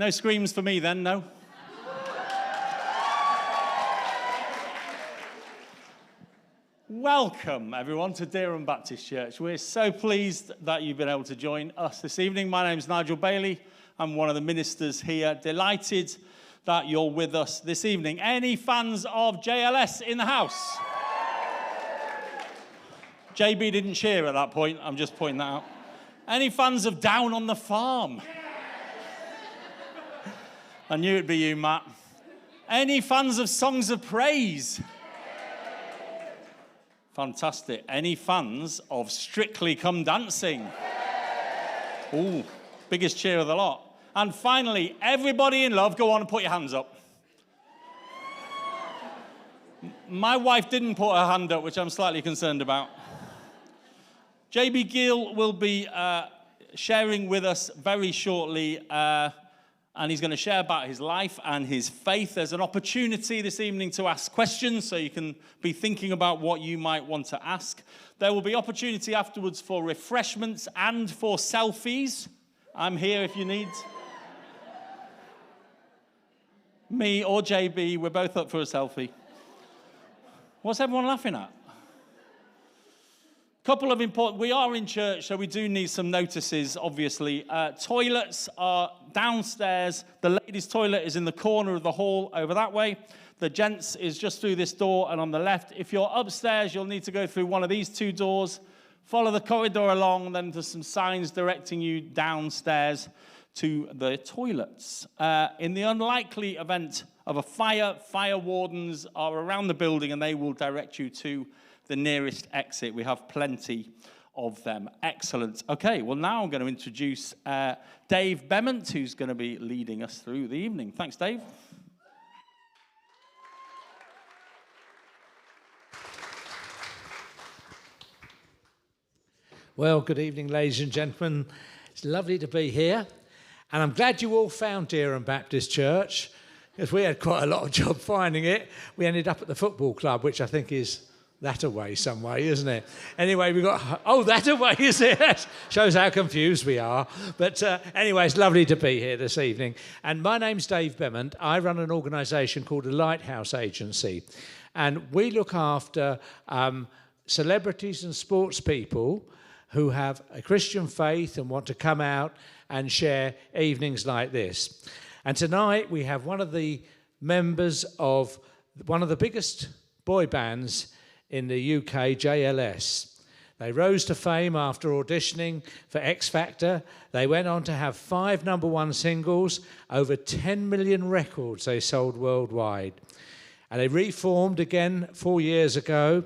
No screams for me then, no? Welcome, everyone, to Dereham Baptist Church. We're so pleased that you've been able to join us this evening. My name's Nigel Bailey. I'm one of the ministers here. Delighted that you're with us this evening. Any fans of JLS in the house? JB didn't cheer at that point. I'm just pointing that out. Any fans of Down on the Farm? I knew it'd be you, Matt. Any fans of Songs of Praise? Fantastic. Any fans of Strictly Come Dancing? Ooh, biggest cheer of the lot. And finally, everybody in love, go on and put your hands up. My wife didn't put her hand up, which I'm slightly concerned about. JB Gill will be sharing with us very shortly, and he's going to share about his life and his faith. There's an opportunity this evening to ask questions, so you can be thinking about what you might want to ask. There will be opportunity afterwards for refreshments and for selfies. I'm here if you need. Me or JB, we're both up for a selfie. What's everyone laughing at? Couple of important, we are in church, so we do need some notices, obviously. Toilets are downstairs. The ladies' toilet is in the corner of the hall over that way. The gents is just through this door and on the left. If you're upstairs, you'll need to go through one of these two doors. Follow the corridor along, then there's some signs directing you downstairs to the toilets. In the unlikely event of a fire, fire wardens are around the building and they will direct you to the nearest exit. We have plenty of them. Excellent. Okay, well now I'm going to introduce Dave Bement, who's going to be leading us through the evening. Thanks, Dave. Well, good evening, ladies and gentlemen. It's lovely to be here. And I'm glad you all found Dereham Baptist Church, because we had quite a lot of job finding it. We ended up at the football club, which I think is that away some way, isn't it? Anyway, we got, oh, that away, is it? Shows how confused we are. But anyway, it's lovely to be here this evening. And my name's Dave Bement. I run an organisation called the Lighthouse Agency. And we look after celebrities and sports people who have a Christian faith and want to come out and share evenings like this. And tonight we have one of the members of one of the biggest boy bands in the UK, JLS. They rose to fame after auditioning for X Factor. They went on to have 5 #1 singles, over 10 million records they sold worldwide. And they reformed again 4 years ago.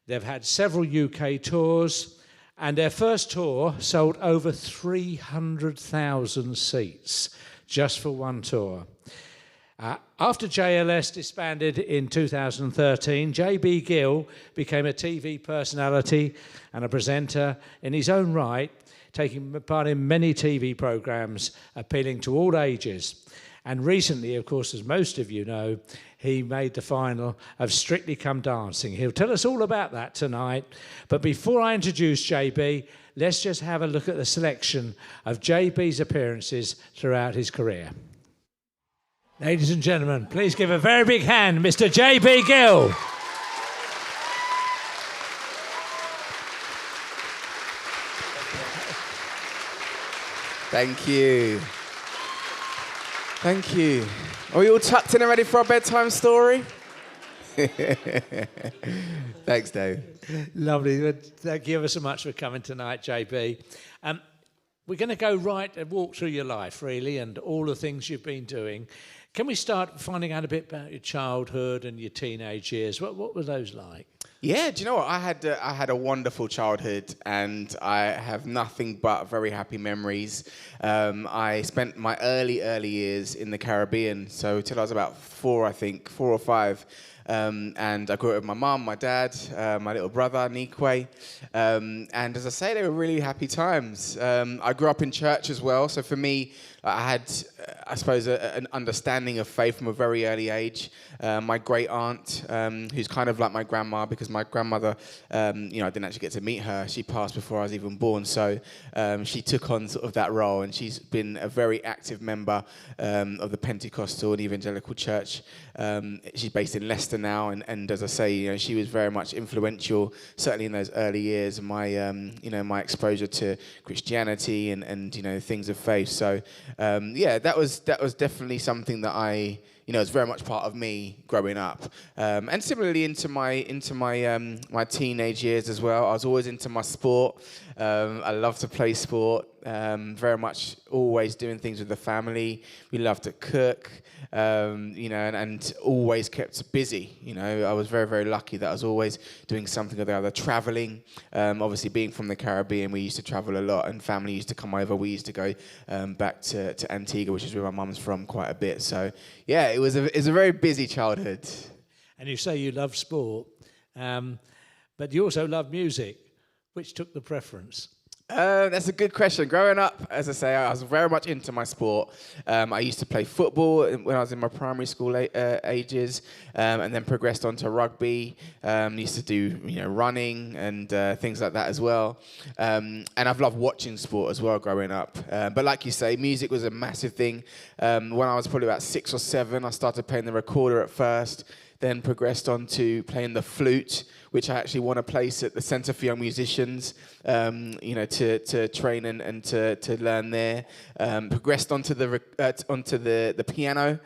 They've had several UK tours, and their first tour sold over 300,000 seats just for one tour. After JLS disbanded in 2013, JB Gill became a TV personality and a presenter in his own right, taking part in many TV programmes appealing to all ages. And recently, of course, as most of you know, he made the final of Strictly Come Dancing. He'll tell us all about that tonight. But before I introduce JB, let's just have a look at the selection of JB's appearances throughout his career. Ladies and gentlemen, please give a very big hand, Mr. JB Gill. Thank you. Thank you. Are we all tucked in and ready for our bedtime story? Thanks, Dave. Lovely. Thank you ever so much for coming tonight, JB. We're going to go right and walk through your life, really, and all the things you've been doing. Can we start finding out a bit about your childhood and your teenage years? What were those like? Yeah, do you know what? I had a wonderful childhood, and I have nothing but very happy memories. I spent my early years in the Caribbean, so till I was about 4 or 5. And I grew up with my mum, my dad, my little brother, Nikwe. And as I say, they were really happy times. I grew up in church as well, so for me, I had, I suppose, an understanding of faith from a very early age. My great aunt, who's kind of like my grandma, because my grandmother, I didn't actually get to meet her. She passed before I was even born, so she took on sort of that role, and she's been a very active member of the Pentecostal and Evangelical Church. She's based in Leicester now, and as I say, she was very much influential, certainly in those early years, and my exposure to Christianity and things of faith. So that was definitely something that was very much part of me growing up, and similarly into my teenage years as well. I was always into my sport. I love to play sport. Very much always doing things with the family. We love to cook, and always kept busy. I was very, very lucky that I was always doing something or the other, traveling. Obviously, being from the Caribbean, we used to travel a lot, and family used to come over. We used to go back to Antigua, which is where my mum's from, quite a bit. So, yeah, it was a very busy childhood. And you say you love sport, but you also love music. Which took the preference? That's a good question. Growing up, as I say, I was very much into my sport. I used to play football when I was in my primary school ages, and then progressed on to rugby. Used to do running and things like that as well. And I've loved watching sport as well growing up. But like you say, music was a massive thing. When I was probably about 6 or 7, I started playing the recorder at first, then progressed on to playing the flute, which I actually won a place at the Centre for Young Musicians, to train and to learn there. Progressed onto the piano,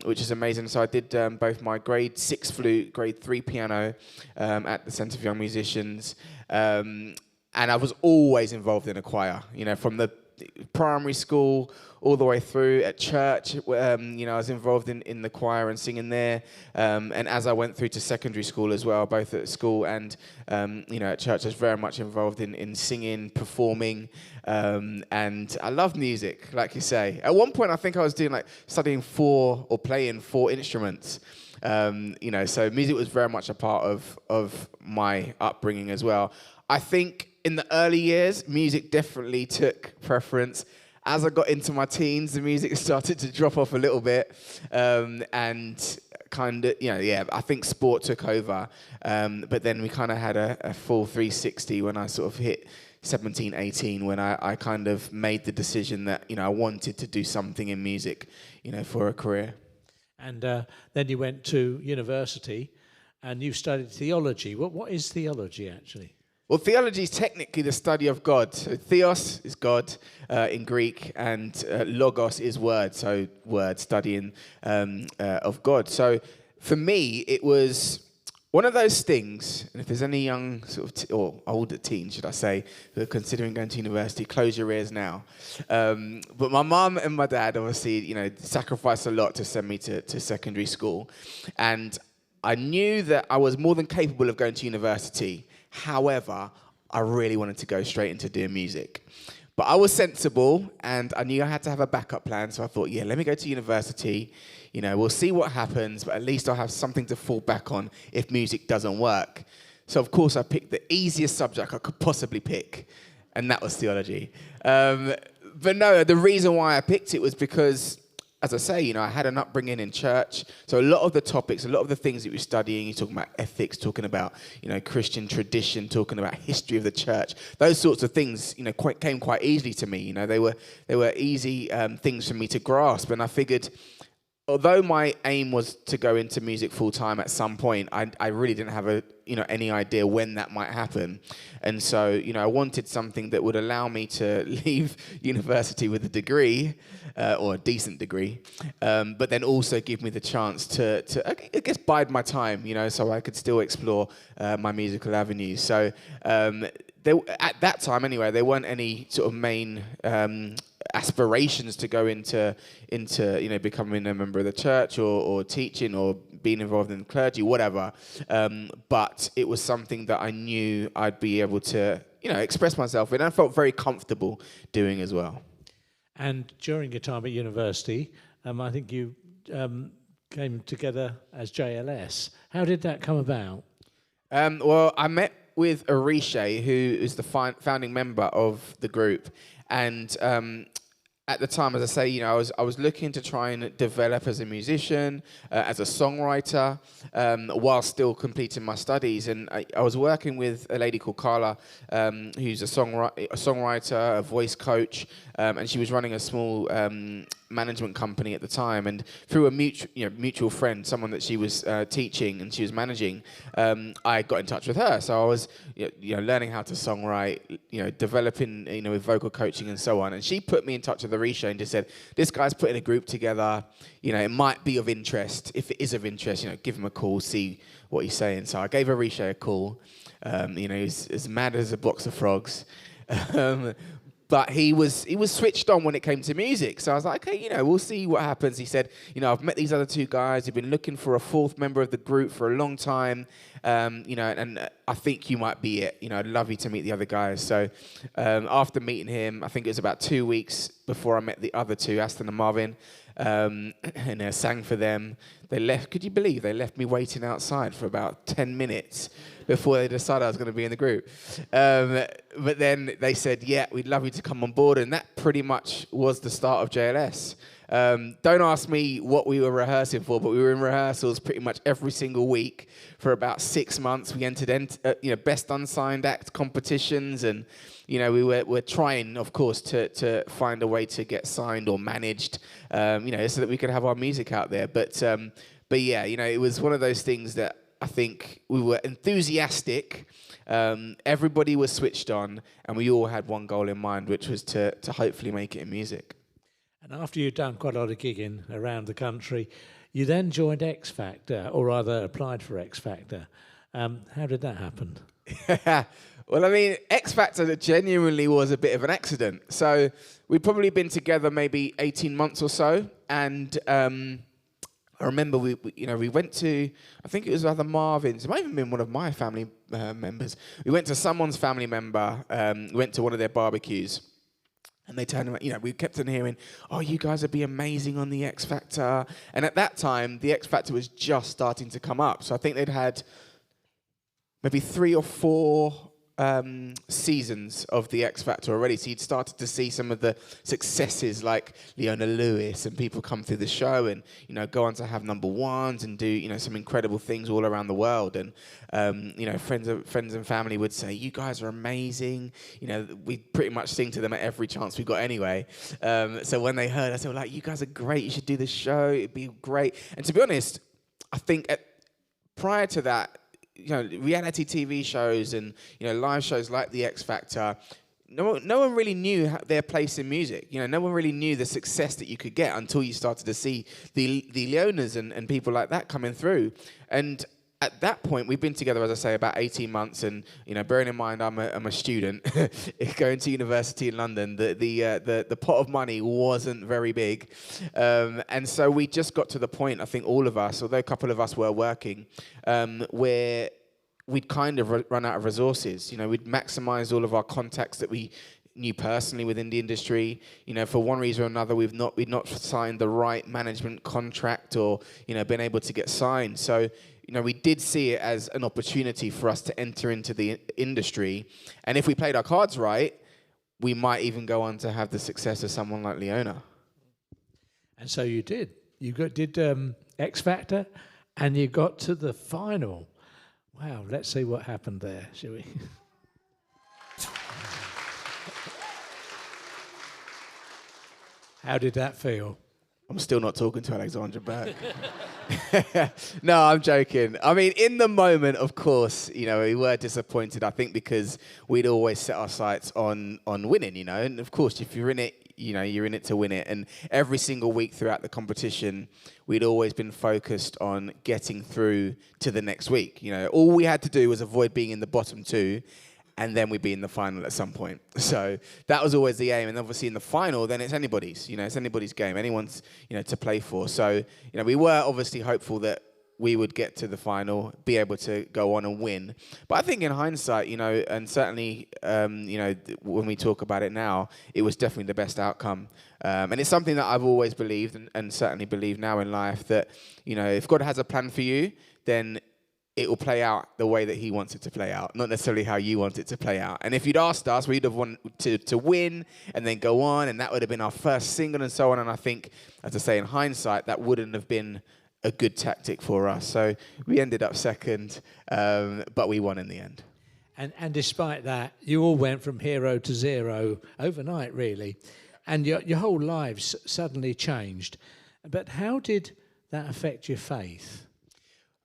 which is amazing. So I did both my grade 6 flute, grade 3 piano at the Centre for Young Musicians, and I was always involved in a choir. From the primary school all the way through at church. I was involved in the choir and singing there. And as I went through to secondary school as well, both at school and, at church, I was very much involved in singing, performing. And I love music, like you say. At one point, I think I was doing studying playing 4 instruments. So music was very much a part of my upbringing as well. I think in the early years, music definitely took preference. As I got into my teens, the music started to drop off a little bit, and kind of, I think sport took over. But then we kind of had a full 360 when I sort of hit 17, 18, when I kind of made the decision that, I wanted to do something in music, for a career. And then you went to university and you studied theology. What is theology, actually? Well, theology is technically the study of God. So theos is God in Greek, and logos is word, so word, studying of God. So for me, it was one of those things, and if there's any young or older teens, should I say, who are considering going to university, close your ears now. But my mum and my dad obviously, sacrificed a lot to send me to secondary school. And I knew that I was more than capable of going to university. However, I really wanted to go straight into doing music. But I was sensible, and I knew I had to have a backup plan, so I thought, let me go to university. We'll see what happens, but at least I'll have something to fall back on if music doesn't work. So, of course, I picked the easiest subject I could possibly pick, and that was theology. But no, the reason why I picked it was because, as I say, I had an upbringing in church. So a lot of the topics, a lot of the things that we're studying, you're talking about ethics, talking about, Christian tradition, talking about history of the church. Those sorts of things, came quite easily to me. They were easy things for me to grasp. And I figured, although my aim was to go into music full time at some point, I really didn't have any idea when that might happen. And so, I wanted something that would allow me to leave university with a degree, or a decent degree, but then also give me the chance to I guess, bide my time, so I could still explore my musical avenues. So at that time anyway, there weren't any sort of main aspirations to go into becoming a member of the church or teaching or being involved in clergy, whatever. But it was something that I knew I'd be able to, express myself in, and I felt very comfortable doing as well. And during your time at university, I think you came together as JLS. How did that come about? Well, I met with Arishe, who is the founding member of the group, and at the time, as I say, I was looking to try and develop as a musician, as a songwriter, while still completing my studies. And I was working with a lady called Carla, who's a songwriter, a voice coach, and she was running a small management company at the time. And through a mutual friend, someone that she was teaching and she was managing, I got in touch with her. So I was learning how to songwrite, developing with vocal coaching and so on. And she put me in touch with Arisha and just said, this guy's putting a group together, it might be of interest. If it is of interest, give him a call, see what he's saying. So I gave Arisha a call. He's as mad as a box of frogs. But he was switched on when it came to music. So I was like, okay, we'll see what happens. He said, I've met these other two guys who've been looking for a fourth member of the group for a long time. And I think you might be it. I'd love you to meet the other guys. So after meeting him, I think it was about 2 weeks before I met the other two, Aston and Marvin, and I sang for them. They left, could you believe, they left me waiting outside for about 10 minutes before they decided I was going to be in the group. But then they said, yeah, we'd love you to come on board. And that pretty much was the start of JLS. Don't ask me what we were rehearsing for, but we were in rehearsals pretty much every single week for about 6 months. We entered, best unsigned act competitions, and we were trying, of course, to find a way to get signed or managed, so that we could have our music out there. But yeah, it was one of those things that I think we were enthusiastic. Everybody was switched on, and we all had one goal in mind, which was to hopefully make it in music. And after you'd done quite a lot of gigging around the country, you then joined X Factor, or rather applied for X Factor. How did that happen? Well, X Factor genuinely was a bit of an accident. So we'd probably been together maybe 18 months or so, and I remember we went to, I think it was either Marvin's, it might have even been one of my family members. We went to someone's family member, went to one of their barbecues. And they turned around, we kept on hearing, oh, you guys would be amazing on the X Factor. And at that time, the X Factor was just starting to come up. So I think they'd had maybe 3 or 4 seasons of the X Factor already. So you'd started to see some of the successes like Leona Lewis and people come through the show and, go on to have number ones and do, some incredible things all around the world. And, friends and family would say, you guys are amazing. We pretty much sing to them at every chance we got anyway. So when they heard us, they were like, you guys are great. You should do the show. It'd be great. And to be honest, I think prior to that, reality TV shows and, live shows like the X Factor, no one really knew their place in music. No one really knew the success that you could get until you started to see the Leonas and people like that coming through. And at that point, we've been together, as I say, about 18 months. And, bearing in mind I'm a student going to university in London, the pot of money wasn't very big. And so we just got to the point, I think all of us, although a couple of us were working, where we'd kind of run out of resources. We'd maximized all of our contacts that we knew personally within the industry. For one reason or another, we'd not signed the right management contract or, been able to get signed. So, we did see it as an opportunity for us to enter into the industry. And if we played our cards right, we might even go on to have the success of someone like Leona. And so you did. You did X Factor, and you got to the final. Wow, let's see what happened there, shall we? How did that feel? I'm still not talking to Alexandra back. No, I'm joking. In the moment, of course, we were disappointed, I think, because we'd always set our sights on winning, And, of course, if you're in it, you're in it to win it. And every single week throughout the competition, we'd always been focused on getting through to the next week. All we had to do was avoid being in the bottom 2, and then we'd be in the final at some point. So that was always the aim. And obviously in the final, then it's anybody's. It's anybody's game. Anyone's, to play for. So, we were obviously hopeful that we would get to the final, be able to go on and win. But I think in hindsight, and certainly, when we talk about it now, it was definitely the best outcome. And it's something that I've always believed and certainly believe now in life that, if God has a plan for you, then it will play out the way that he wants it to play out, not necessarily how you want it to play out. And if you'd asked us, we'd have wanted to win and then go on, and that would have been our first single and so on. And I think, as I say, in hindsight, that wouldn't have been a good tactic for us. So we ended up second, but we won in the end. And despite that, you all went from hero to zero overnight, really. And your whole lives suddenly changed. But how did that affect your faith?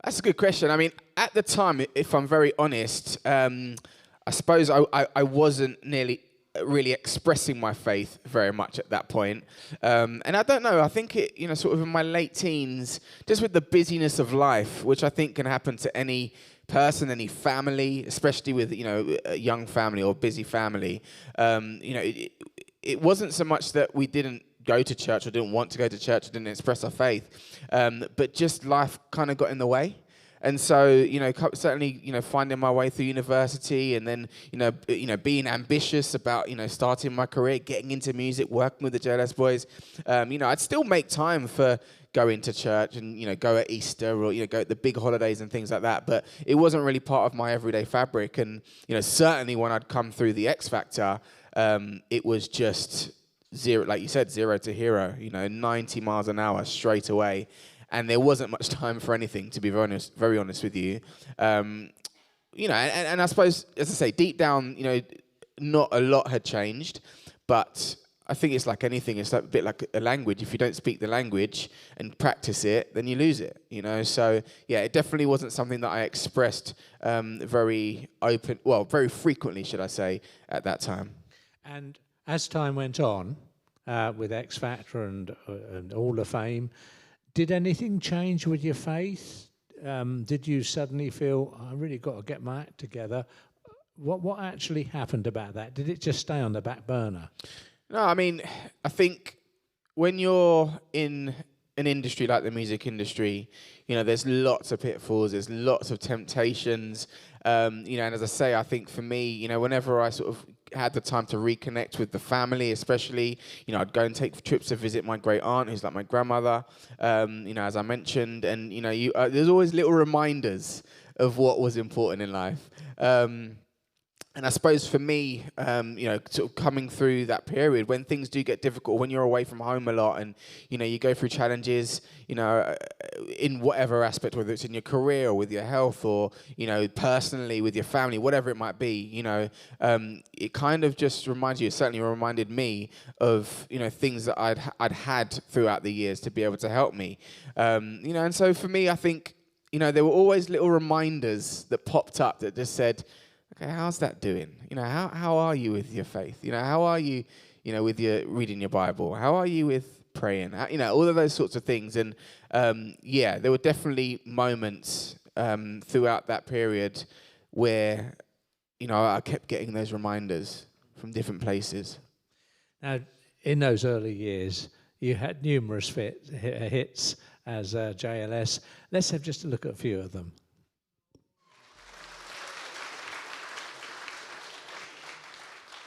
That's a good question. I mean, at the time, if I'm very honest, I suppose I wasn't really expressing my faith very much at that point. And I don't know, I think it, sort of in my late teens, just with the busyness of life, which I think can happen to any person, any family, especially with, a young family or busy family, it wasn't so much that we didn't go to church or didn't want to go to church or didn't express our faith, but just life kind of got in the way. And so, certainly, finding my way through university and then, being ambitious about, starting my career, getting into music, working with the JLS boys, I'd still make time for going to church and, go at Easter or, go at the big holidays and things like that. But it wasn't really part of my everyday fabric. And, certainly when I'd come through the X Factor, it was just zero, like you said, zero to hero, 90 miles an hour straight away. And there wasn't much time for anything, to be very honest with you. And I suppose, as I say, deep down, not a lot had changed. But I think it's like anything. It's like a bit like a language. If you don't speak the language and practice it, then you lose it, So, yeah, it definitely wasn't something that I expressed very frequently, should I say, at that time. And as time went on, with X Factor and all the fame, did anything change with your faith? Did you suddenly feel, I really got to get my act together? What actually happened about that? Did it just stay on the back burner? No, I mean, I think when you're in an industry like the music industry, there's lots of pitfalls, there's lots of temptations, and as I say, I think for me, whenever I sort of had the time to reconnect with the family, especially, I'd go and take trips to visit my great aunt, who's like my grandmother, as I mentioned, and, there's always little reminders of what was important in life. And I suppose for me, sort of coming through that period when things do get difficult, when you're away from home a lot and, you go through challenges, in whatever aspect, whether it's in your career or with your health or, personally with your family, whatever it might be, it kind of just reminds you, it certainly reminded me of, things that I'd had throughout the years to be able to help me. And so for me, I think, there were always little reminders that popped up that just said, okay, how's that doing? How are you with your faith? How are you, with your reading your Bible? How are you with praying? All of those sorts of things. And there were definitely moments throughout that period where, I kept getting those reminders from different places. Now, in those early years, you had numerous hits as JLS. Let's have just a look at a few of them.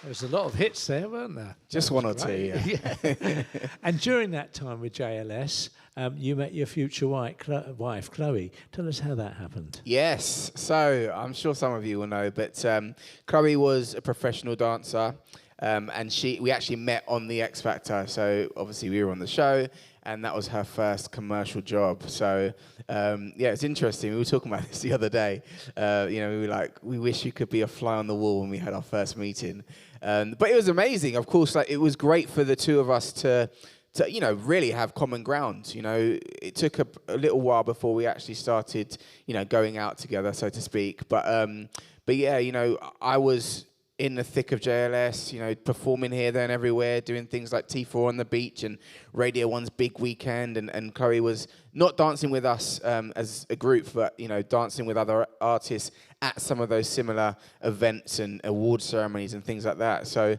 There was a lot of hits there, weren't there? Just one or two, yeah. And during that time with JLS, you met your future wife, Chloe. Tell us how that happened. Yes. So I'm sure some of you will know, but Chloe was a professional dancer, and we actually met on the X Factor. So obviously we were on the show, and that was her first commercial job. So, it's interesting. We were talking about this the other day. We were like, we wish you could be a fly on the wall when we had our first meeting. But it was amazing. Of course, it was great for the two of us to really have common ground. It took a little while before we actually started, going out together, so to speak. But yeah, I was in the thick of JLS, performing here, there, and everywhere, doing things like T4 on the beach and Radio 1's Big Weekend, and Chloe was not dancing with us as a group, but, dancing with other artists at some of those similar events and award ceremonies and things like that. So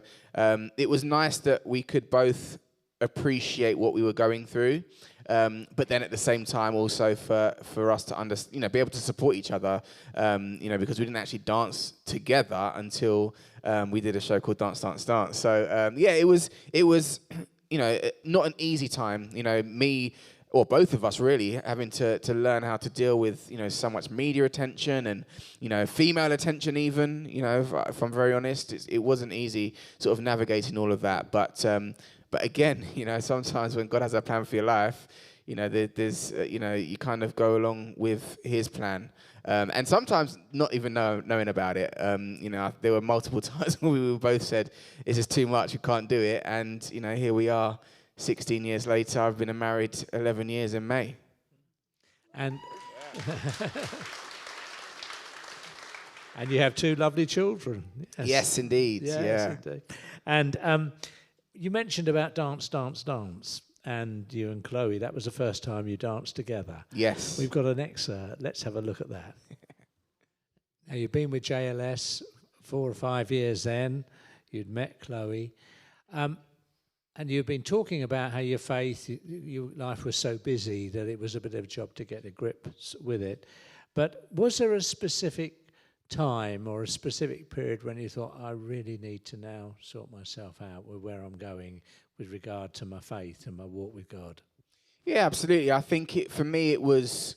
it was nice that we could both appreciate what we were going through, but then at the same time also for us to be able to support each other, because we didn't actually dance together until we did a show called Dance, Dance, Dance. So it was not an easy time. Me or both of us really, having to learn how to deal with, so much media attention and, female attention even, if I'm very honest, it wasn't easy sort of navigating all of that. But again, sometimes when God has a plan for your life, there's, you kind of go along with his plan. And sometimes not even knowing about it. There were multiple times when we both said, this is too much, we can't do it. And, here we are. 16 years later, I've been married 11 years in May. And and you have 2 lovely children. Yes, indeed. Yes, indeed. And you mentioned about dance, and you and Chloe, that was the first time you danced together. Yes. We've got an excerpt. Let's have a look at that. Now, you've been with JLS 4 or 5 years then. You'd met Chloe. And you've been talking about how your faith, your life was so busy that it was a bit of a job to get a grip with it. But was there a specific time or a specific period when you thought, I really need to now sort myself out with where I'm going with regard to my faith and my walk with God? Yeah, absolutely. I think for me it was,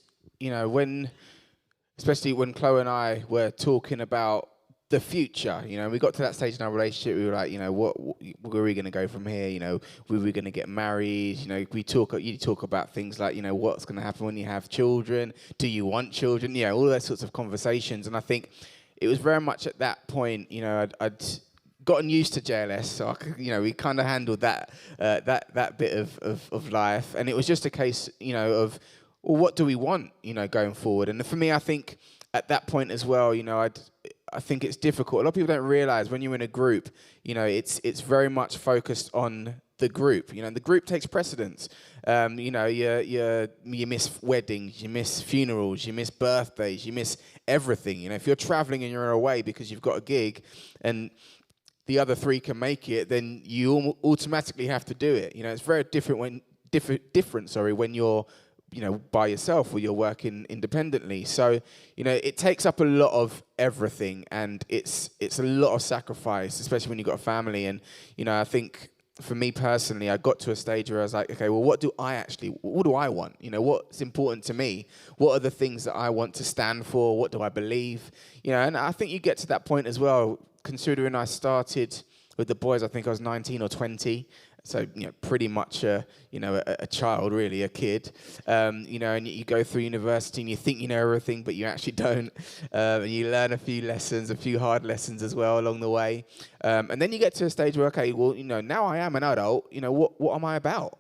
especially when Chloe and I were talking about the future, we got to that stage in our relationship. We were like, what were we going to go from here? Were we going to get married? You talk about things like, what's going to happen when you have children? Do you want children? All those sorts of conversations. And I think it was very much at that point, I'd gotten used to JLS, so we kind of handled that bit of life, and it was just a case, of, well, what do we want, going forward? And for me, I think at that point as well, I think it's difficult. A lot of people don't realize when you're in a group, it's very much focused on the group. The group takes precedence. You miss weddings, you miss funerals, you miss birthdays, you miss everything. If you're traveling and you're away because you've got a gig and the other 3 can make it, then you automatically have to do it. It's very different when you're by yourself or you're working independently. So, it takes up a lot of everything, and it's a lot of sacrifice, especially when you've got a family. And, I think for me personally, I got to a stage where I was like, okay, well, what do I want? What's important to me? What are the things that I want to stand for? What do I believe? And I think you get to that point as well, considering I started with the boys, I think I was 19 or 20. So, pretty much, a child, really, a kid, and you go through university and you think you know everything, but you actually don't. And you learn a few hard lessons as well along the way. And then you get to a stage where, okay, well, now I am an adult, what am I about?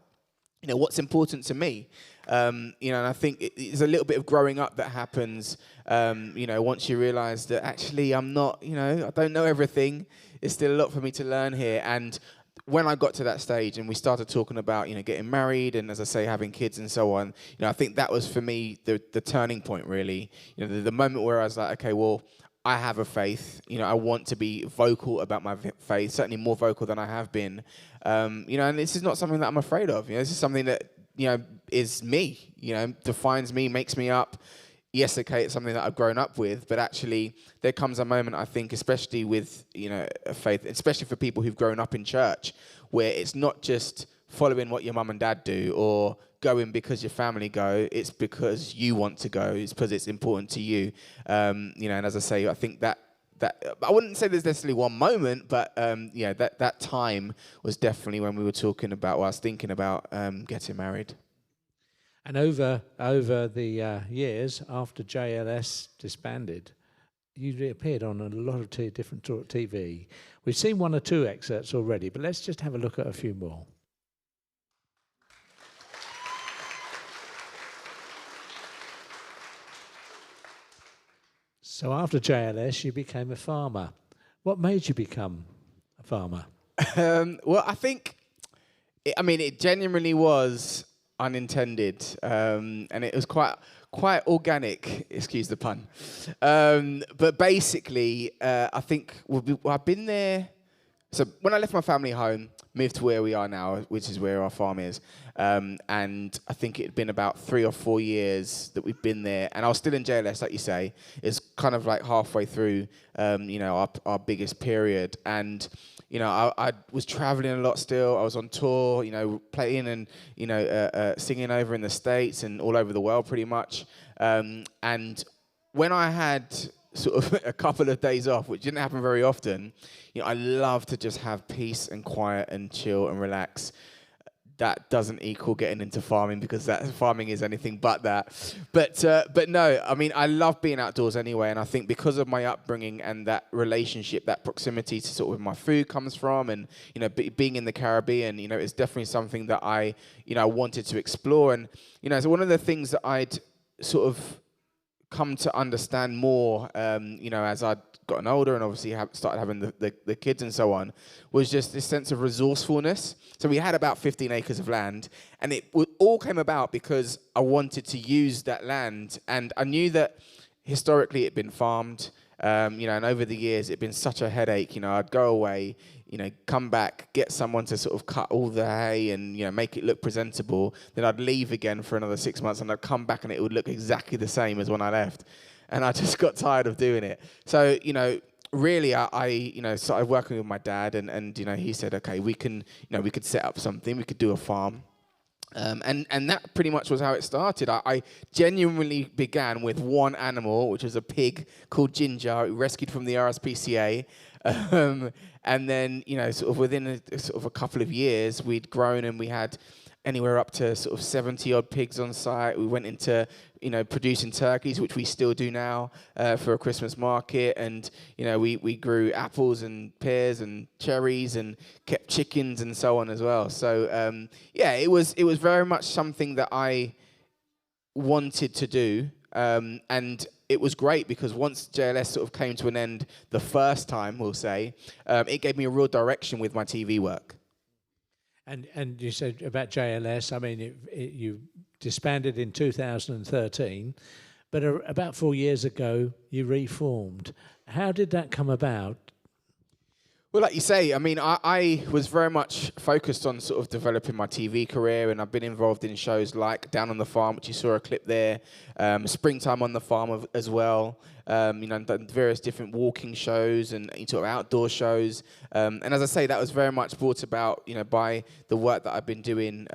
What's important to me? And I think it's a little bit of growing up that happens, once you realize that actually I'm not, I don't know everything. There's still a lot for me to learn here. And when I got to that stage and we started talking about, getting married and, as I say, having kids and so on, I think that was for me the turning point, really. The moment where I was like, okay, well, I have a faith. I want to be vocal about my faith, certainly more vocal than I have been. And this is not something that I'm afraid of. This is something that, is me, defines me, makes me up. Yes, okay, it's something that I've grown up with, but actually there comes a moment, I think, especially with, a faith, especially for people who've grown up in church, where it's not just following what your mum and dad do or going because your family go, it's because you want to go, it's because it's important to you. And as I say, I think that I wouldn't say there's necessarily one moment, but that time was definitely when we were talking about, I was thinking about getting married. And over the years, after JLS disbanded, you appeared on a lot of different TV. We've seen 1 or 2 excerpts already, but let's just have a look at a few more. So after JLS, you became a farmer. What made you become a farmer? Well, I think, it genuinely was unintended, and it was quite organic, excuse the pun. But basically, I think I've been there. So when I left my family home, moved to where we are now, which is where our farm is. And I think it had been about 3 or 4 years that we'd been there. And I was still in JLS, like you say. It's kind of like halfway through, our biggest period. And, I was traveling a lot still. I was on tour, playing and, singing over in the States and all over the world pretty much. And when I had sort of a couple of days off, which didn't happen very often, I love to just have peace and quiet and chill and relax. That doesn't equal getting into farming, because farming is anything but that. But no, I mean, I love being outdoors anyway, and I think because of my upbringing and that relationship, that proximity to sort of where my food comes from, and being in the Caribbean, it's definitely something that I wanted to explore. And so one of the things that I'd sort of come to understand more, as I'd gotten older and obviously started having the kids and so on, was just this sense of resourcefulness. So we had about 15 acres of land, and it all came about because I wanted to use that land, and I knew that historically it'd been farmed, and over the years it'd been such a headache. I'd go away, come back, get someone to sort of cut all the hay and, make it look presentable. Then I'd leave again for another 6 months, and I'd come back and it would look exactly the same as when I left. And I just got tired of doing it. So, really, I started working with my dad, and he said, okay, we could set up something, we could do a farm. And that pretty much was how it started. I genuinely began with one animal, which was a pig called Ginger, rescued from the RSPCA. And then, sort of within a couple of years, we'd grown, and we had anywhere up to sort of 70 odd pigs on site. We went into, producing turkeys, which we still do now, for a Christmas market. And, we grew apples and pears and cherries and kept chickens and so on as well. So, it was very much something that I wanted to do. And it was great because once JLS sort of came to an end the first time, we'll say, it gave me a real direction with my TV work. And you said about JLS, I mean, you disbanded in 2013, but about 4 years ago, you reformed. How did that come about? Well, like you say, I mean, I was very much focused on sort of developing my TV career, and I've been involved in shows like Down on the Farm, which you saw a clip there, Springtime on the Farm as well, done various different walking shows and sort of outdoor shows. And as I say, that was very much brought about, by the work that I've been doing,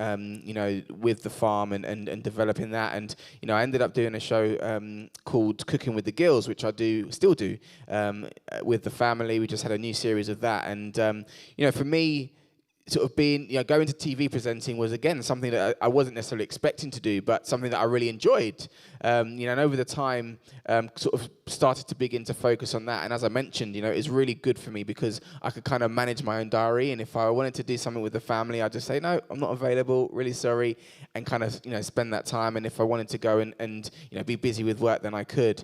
with the farm and developing that. And, I ended up doing a show called Cooking with the Gills, which I still do, with the family. We just had a new series of that. And, for me, sort of being, going to TV presenting was, again, something that I wasn't necessarily expecting to do, but something that I really enjoyed. And over the time, sort of started to begin to focus on that. And as I mentioned, it's really good for me because I could kind of manage my own diary. And if I wanted to do something with the family, I'd just say, no, I'm not available, really sorry, and kind of, spend that time. And if I wanted to go and be busy with work, then I could.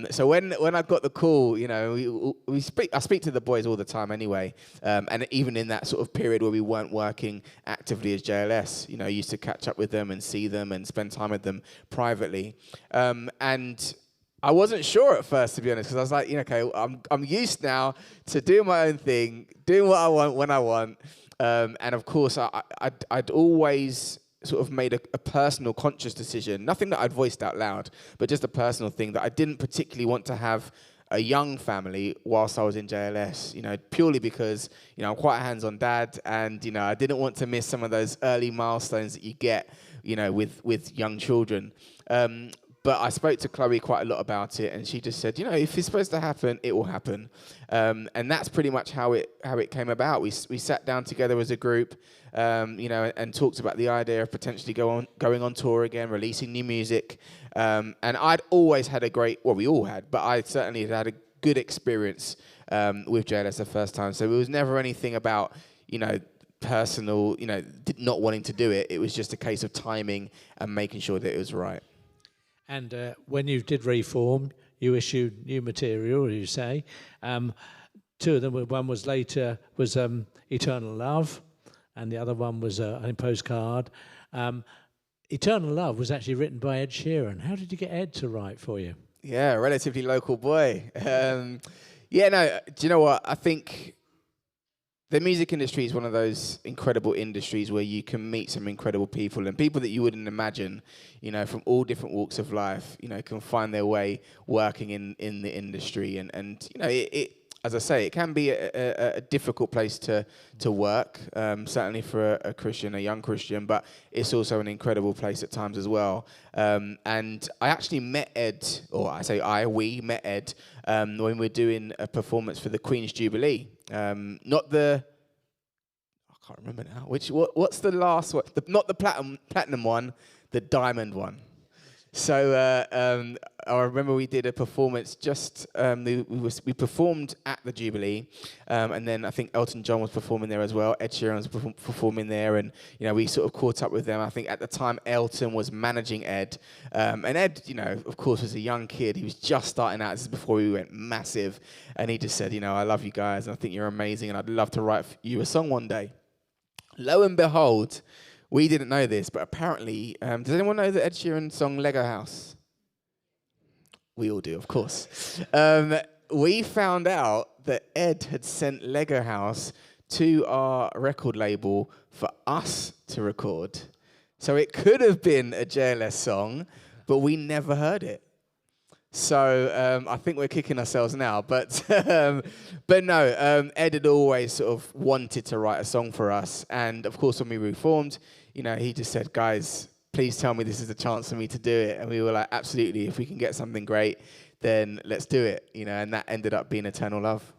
So when I got the call, I speak to the boys all the time anyway. And even in that sort of period where we weren't working actively as JLS, I used to catch up with them and see them and spend time with them privately. And I wasn't sure at first, to be honest, because I was like, okay, I'm used now to doing my own thing, doing what I want when I want. And of course, I'd always sort of made a personal, conscious decision, nothing that I'd voiced out loud, but just a personal thing that I didn't particularly want to have a young family whilst I was in JLS, purely because, I'm quite a hands-on dad, and, I didn't want to miss some of those early milestones that you get, with young children. But I spoke to Chloe quite a lot about it, and she just said, if it's supposed to happen, it will happen. And that's pretty much how it came about. We sat down together as a group, and talked about the idea of potentially going on tour again, releasing new music. And I'd always had we all had, but I certainly had a good experience with JLS the first time. So it was never anything about, personal, not wanting to do it. It was just a case of timing and making sure that it was right. And when you did reform, you issued new material, you say. Two of them, one was Eternal Love, and the other one was a postcard. Eternal Love was actually written by Ed Sheeran. How did you get Ed to write for you? Yeah, relatively local boy. Do you know what? I think The music industry is one of those incredible industries where you can meet some incredible people and people that you wouldn't imagine, from all different walks of life, can find their way working in the industry. And it as I say, it can be a difficult place to work, certainly for a Christian, a young Christian, but it's also an incredible place at times as well. And I actually met Ed, we met Ed when we were doing a performance for the Queen's Jubilee. Not the, I can't remember now. What's the last one? Not the platinum one, the diamond one. So I remember we did a performance we performed at the Jubilee, and then I think Elton John was performing there as well. Ed Sheeran was performing there, and we sort of caught up with them. I think at the time Elton was managing Ed, and Ed, of course, was a young kid. He was just starting out. This is before we went massive, and he just said, I love you guys, and I think you're amazing, and I'd love to write you a song one day. Lo and behold, we didn't know this, but apparently, does anyone know the Ed Sheeran song Lego House? We all do, of course. We found out that Ed had sent Lego House to our record label for us to record. So it could have been a JLS song, but we never heard it. So I think we're kicking ourselves now, but no, Ed had always sort of wanted to write a song for us. And of course, when we reformed, he just said, guys, please tell me this is a chance for me to do it. And we were like, absolutely, if we can get something great, then let's do it. And that ended up being Eternal Love.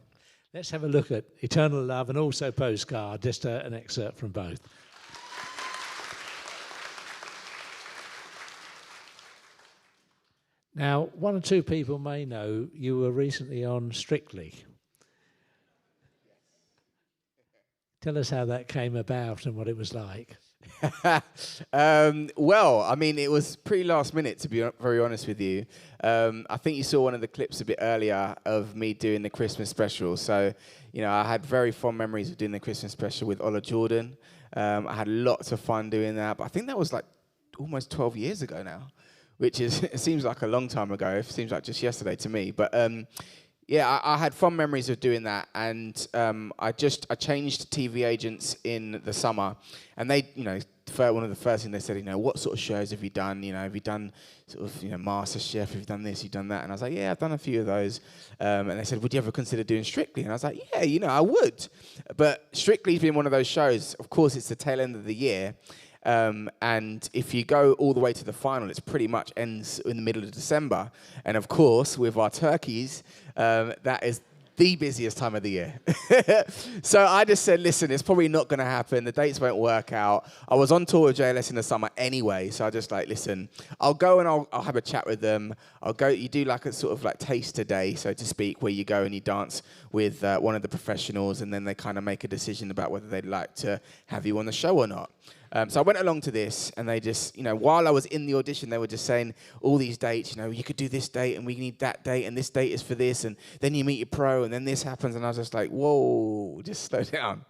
Let's have a look at Eternal Love and also Postcard, just an excerpt from both. Now, one or two people may know you were recently on Strictly. Tell us how that came about and what it was like. Well, I mean, it was pretty last minute, to be very honest with you. I think you saw one of the clips a bit earlier of me doing the Christmas special. So, I had very fond memories of doing the Christmas special with Ola Jordan. I had lots of fun doing that. But I think that was like almost 12 years ago now, which is, it seems like a long time ago. It seems like just yesterday to me. But yeah, I had fond memories of doing that, and I changed TV agents in the summer, and they, one of the first things they said, what sort of shows have you done? Have you done sort of, MasterChef? Have you done this? You've done that? And I was like, yeah, I've done a few of those. And they said, would you ever consider doing Strictly? And I was like, yeah, I would. But Strictly's been one of those shows. Of course, it's the tail end of the year. And if you go all the way to the final, it's pretty much ends in the middle of December. And of course, with our turkeys, that is the busiest time of the year. So I just said, listen, it's probably not going to happen. The dates won't work out. I was on tour with JLS in the summer anyway. So I just listen, I'll go and I'll have a chat with them. I'll go, you do like a sort of like taster day, so to speak, where you go and you dance with one of the professionals, and then they kind of make a decision about whether they'd like to have you on the show or not. So I went along to this, and they just, while I was in the audition, they were just saying all these dates, you could do this date, and we need that date, and this date is for this, and then you meet your pro, and then this happens, and I was just like, whoa, just slow down.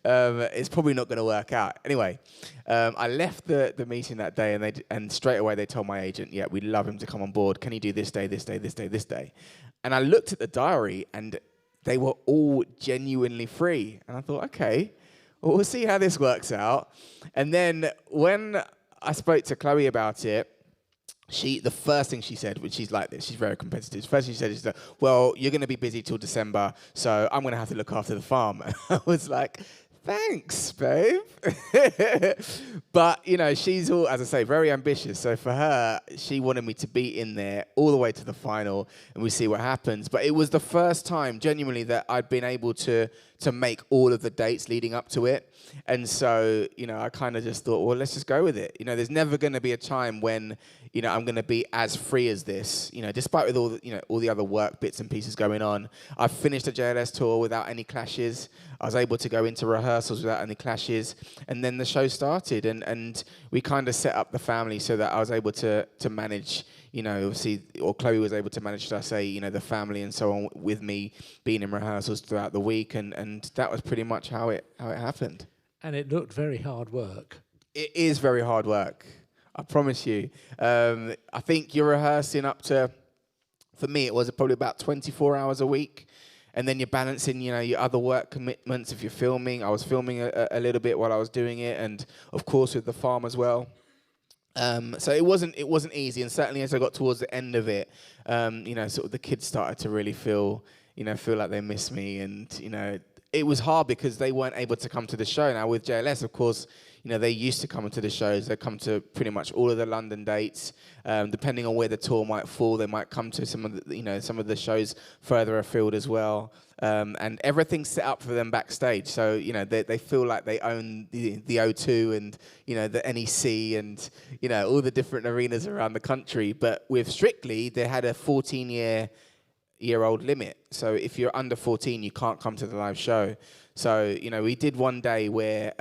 It's probably not going to work out. Anyway, I left the meeting that day, and straight away they told my agent, yeah, we'd love him to come on board. Can he do this day, this day, this day, this day? And I looked at the diary, and they were all genuinely free, and I thought, okay, well, we'll see how this works out. And then when I spoke to Chloe about it, the first thing she said, which she's like this, she's very competitive. First thing she said is that, well, you're going to be busy till December, so I'm going to have to look after the farm. I was like, thanks, babe. But, she's all, as I say, very ambitious. So for her, she wanted me to be in there all the way to the final, and we see what happens. But it was the first time, genuinely, that I'd been able to make all of the dates leading up to it. And so, I kind of just thought, well, let's just go with it. There's never going to be a time when, I'm going to be as free as this. Despite with all the other work bits and pieces going on, I've finished the JLS tour without any clashes. I was able to go into rehearsals without any clashes. And then the show started, and we kind of set up the family so that I was able to manage, obviously, or Chloe was able to manage, should I say, the family and so on with me being in rehearsals throughout the week. And that was pretty much how it happened. And it looked very hard work. It is very hard work, I promise you. I think you're rehearsing up to, for me, it was probably about 24 hours a week. and then you're balancing, your other work commitments. If you're filming, I was filming a little bit while I was doing it, and of course with the farm as well. So it wasn't easy, and certainly as I got towards the end of it, sort of the kids started to really feel like they miss me, and it was hard because they weren't able to come to the show. Now with JLS, of course, they used to come to the shows. They come to pretty much all of the London dates. Depending on where the tour might fall, they might come to some of the shows further afield as well. And everything's set up for them backstage. So, they feel like they own the O2 and, the NEC and, all the different arenas around the country. But with Strictly, they had a 14-year-old limit. So if you're under 14, you can't come to the live show. So, we did one day where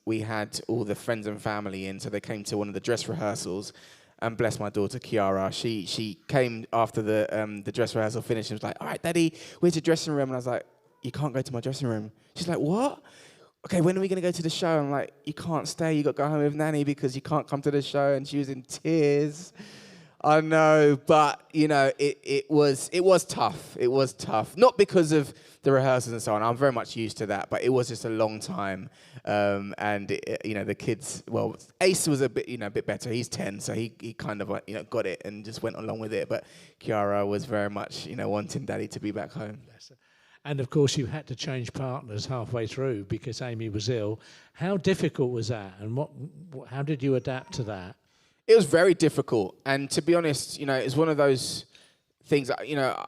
we had all the friends and family in. So they came to one of the dress rehearsals. And bless my daughter, Kiara. She came after the dress rehearsal finished and was like, all right, Daddy, where's your dressing room? And I was like, you can't go to my dressing room. She's like, what? Okay, when are we going to go to the show? I'm like, you can't stay. You got to go home with Nanny because you can't come to the show. And she was in tears. I know, but, it was tough. It was tough. Not because of the rehearsals and so on. I'm very much used to that, but it was just a long time. And, the kids, well, Ace was a bit better. He's 10, so he kind of, got it and just went along with it. But Kiara was very much, wanting Daddy to be back home. And, of course, you had to change partners halfway through because Amy was ill. How difficult was that? And how did you adapt to that? It was very difficult, and to be honest, it's one of those things that,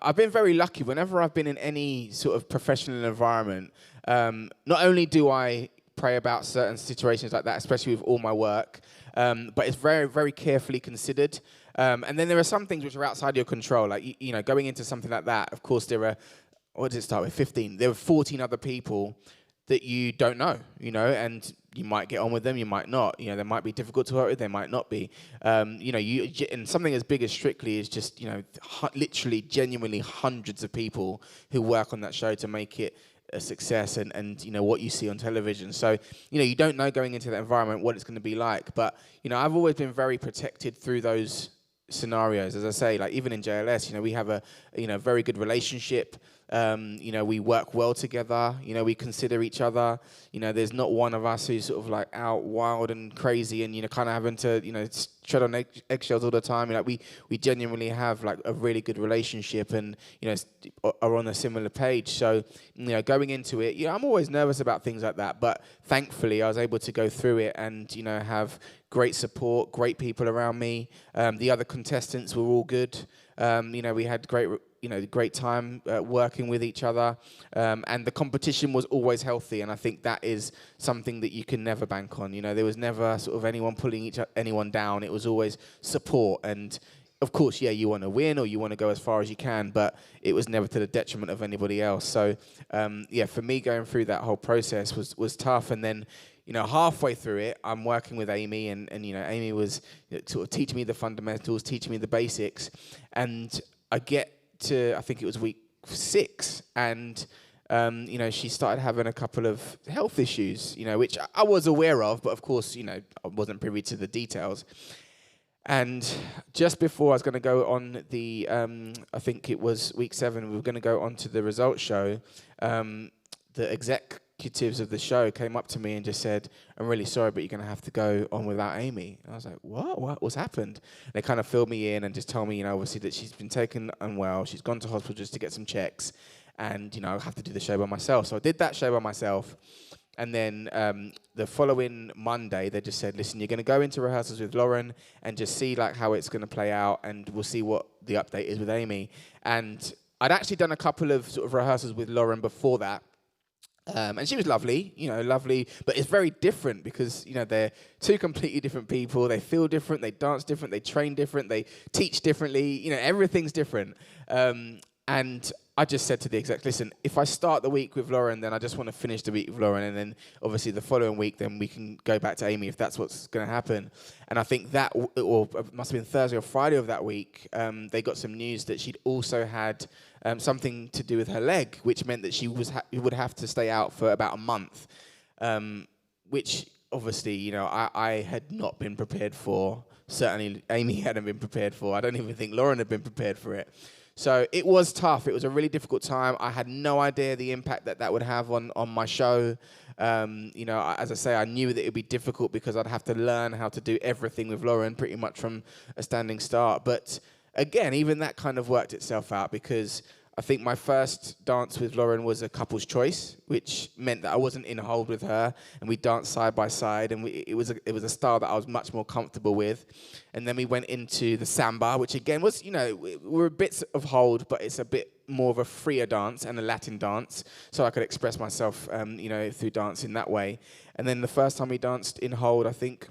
I've been very lucky. Whenever I've been in any sort of professional environment, not only do I pray about certain situations like that, especially with all my work, but it's very, very carefully considered. And then there are some things which are outside your control, like, going into something like that, of course, there are, what did it start with, 15? There were 14 other people that you don't know, and you might get on with them, you might not. They might be difficult to work with, they might not be. And something as big as Strictly is just, literally, genuinely hundreds of people who work on that show to make it a success and what you see on television. So, you don't know going into that environment what it's going to be like. But, I've always been very protected through those scenarios. As I say, like even in JLS, we have a, very good relationship. We work well together, we consider each other, there's not one of us who's sort of like out wild and crazy and, kind of having to, tread on eggshells all the time. We genuinely have like a really good relationship and, are on a similar page. So, going into it, I'm always nervous about things like that, but thankfully I was able to go through it and, have great support, great people around me. The other contestants were all good. We had great time working with each other, and the competition was always healthy, and I think that is something that you can never bank on. There was never sort of anyone pulling anyone down. It was always support, and of course, you want to win or you want to go as far as you can, but it was never to the detriment of anybody else. So, for me, going through that whole process was tough, and then, halfway through it, I'm working with Amy, and Amy was sort of teaching me the fundamentals, teaching me the basics, and I get to, I think it was week 6, and she started having a couple of health issues, which I was aware of, but of course, I wasn't privy to the details. And just before I was going to go on the, I think it was week 7, we were going to go on to the results show, the executives of the show came up to me and just said, I'm really sorry, but you're going to have to go on without Amy. And I was like, what's happened? And they kind of filled me in and just told me, obviously that she's been taken unwell. She's gone to hospital just to get some checks. And, I'll have to do the show by myself. So I did that show by myself. And then the following Monday, they just said, listen, you're going to go into rehearsals with Lauren and just see like how it's going to play out. And we'll see what the update is with Amy. And I'd actually done a couple of sort of rehearsals with Lauren before that. And she was lovely, lovely, but it's very different because, they're two completely different people. They feel different, they dance different, they train different, they teach differently, everything's different. And I just said to the exec, listen, if I start the week with Lauren, then I just want to finish the week with Lauren. And then obviously the following week, then we can go back to Amy if that's what's going to happen. And I think that, or it must have been Thursday or Friday of that week, they got some news that she'd also had something to do with her leg, which meant that she would have to stay out for about a month, which obviously, I had not been prepared for. Certainly Amy hadn't been prepared for. I don't even think Lauren had been prepared for it. So it was tough. It was a really difficult time. I had no idea the impact that would have on my show. As I say, I knew that it would be difficult because I'd have to learn how to do everything with Lauren pretty much from a standing start. But again, even that kind of worked itself out because I think my first dance with Lauren was a couple's choice, which meant that I wasn't in a hold with her, and we danced side by side, and it was a style that I was much more comfortable with. And then we went into the samba, which again was, we're bits of hold, but it's a bit more of a freer dance and a Latin dance, so I could express myself, through dancing that way. And then the first time we danced in hold, I think,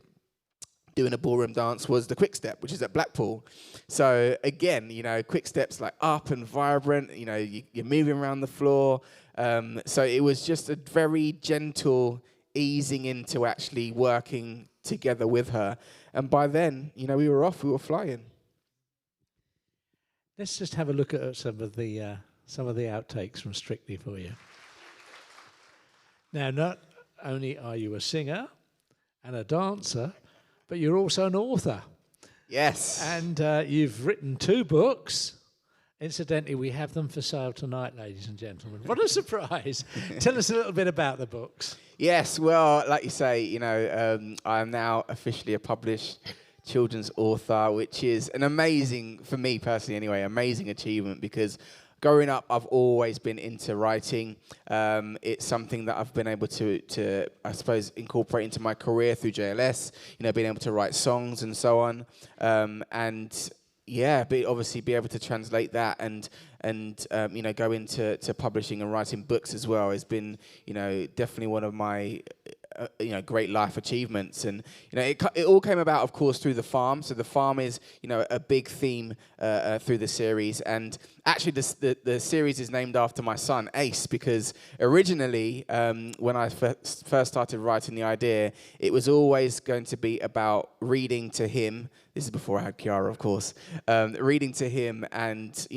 doing a ballroom dance was the quick step, which is at Blackpool. So again, quick steps like up and vibrant, you're moving around the floor. So it was just a very gentle easing into actually working together with her. And by then, we were off, we were flying. Let's just have a look at some of the outtakes from Strictly for you. Now, not only are you a singer and a dancer, but you're also an author. Yes. And you've written 2 books. Incidentally, we have them for sale tonight, ladies and gentlemen. What a surprise. Tell us a little bit about the books. Yes, well, like you say, I am now officially a published children's author, which is an amazing, for me personally anyway, amazing achievement because growing up, I've always been into writing. It's something that I've been able to, I suppose, incorporate into my career through JLS, being able to write songs and so on. Obviously be able to translate that and go into publishing and writing books as well has been, definitely one of my great life achievements. And it all came about, of course, through the farm. So the farm is a big theme through the series. And actually the series is named after my son Ace, because originally when I first started writing the idea, it was always going to be about reading to him. This is before I had Kiara, of course. Reading to him and,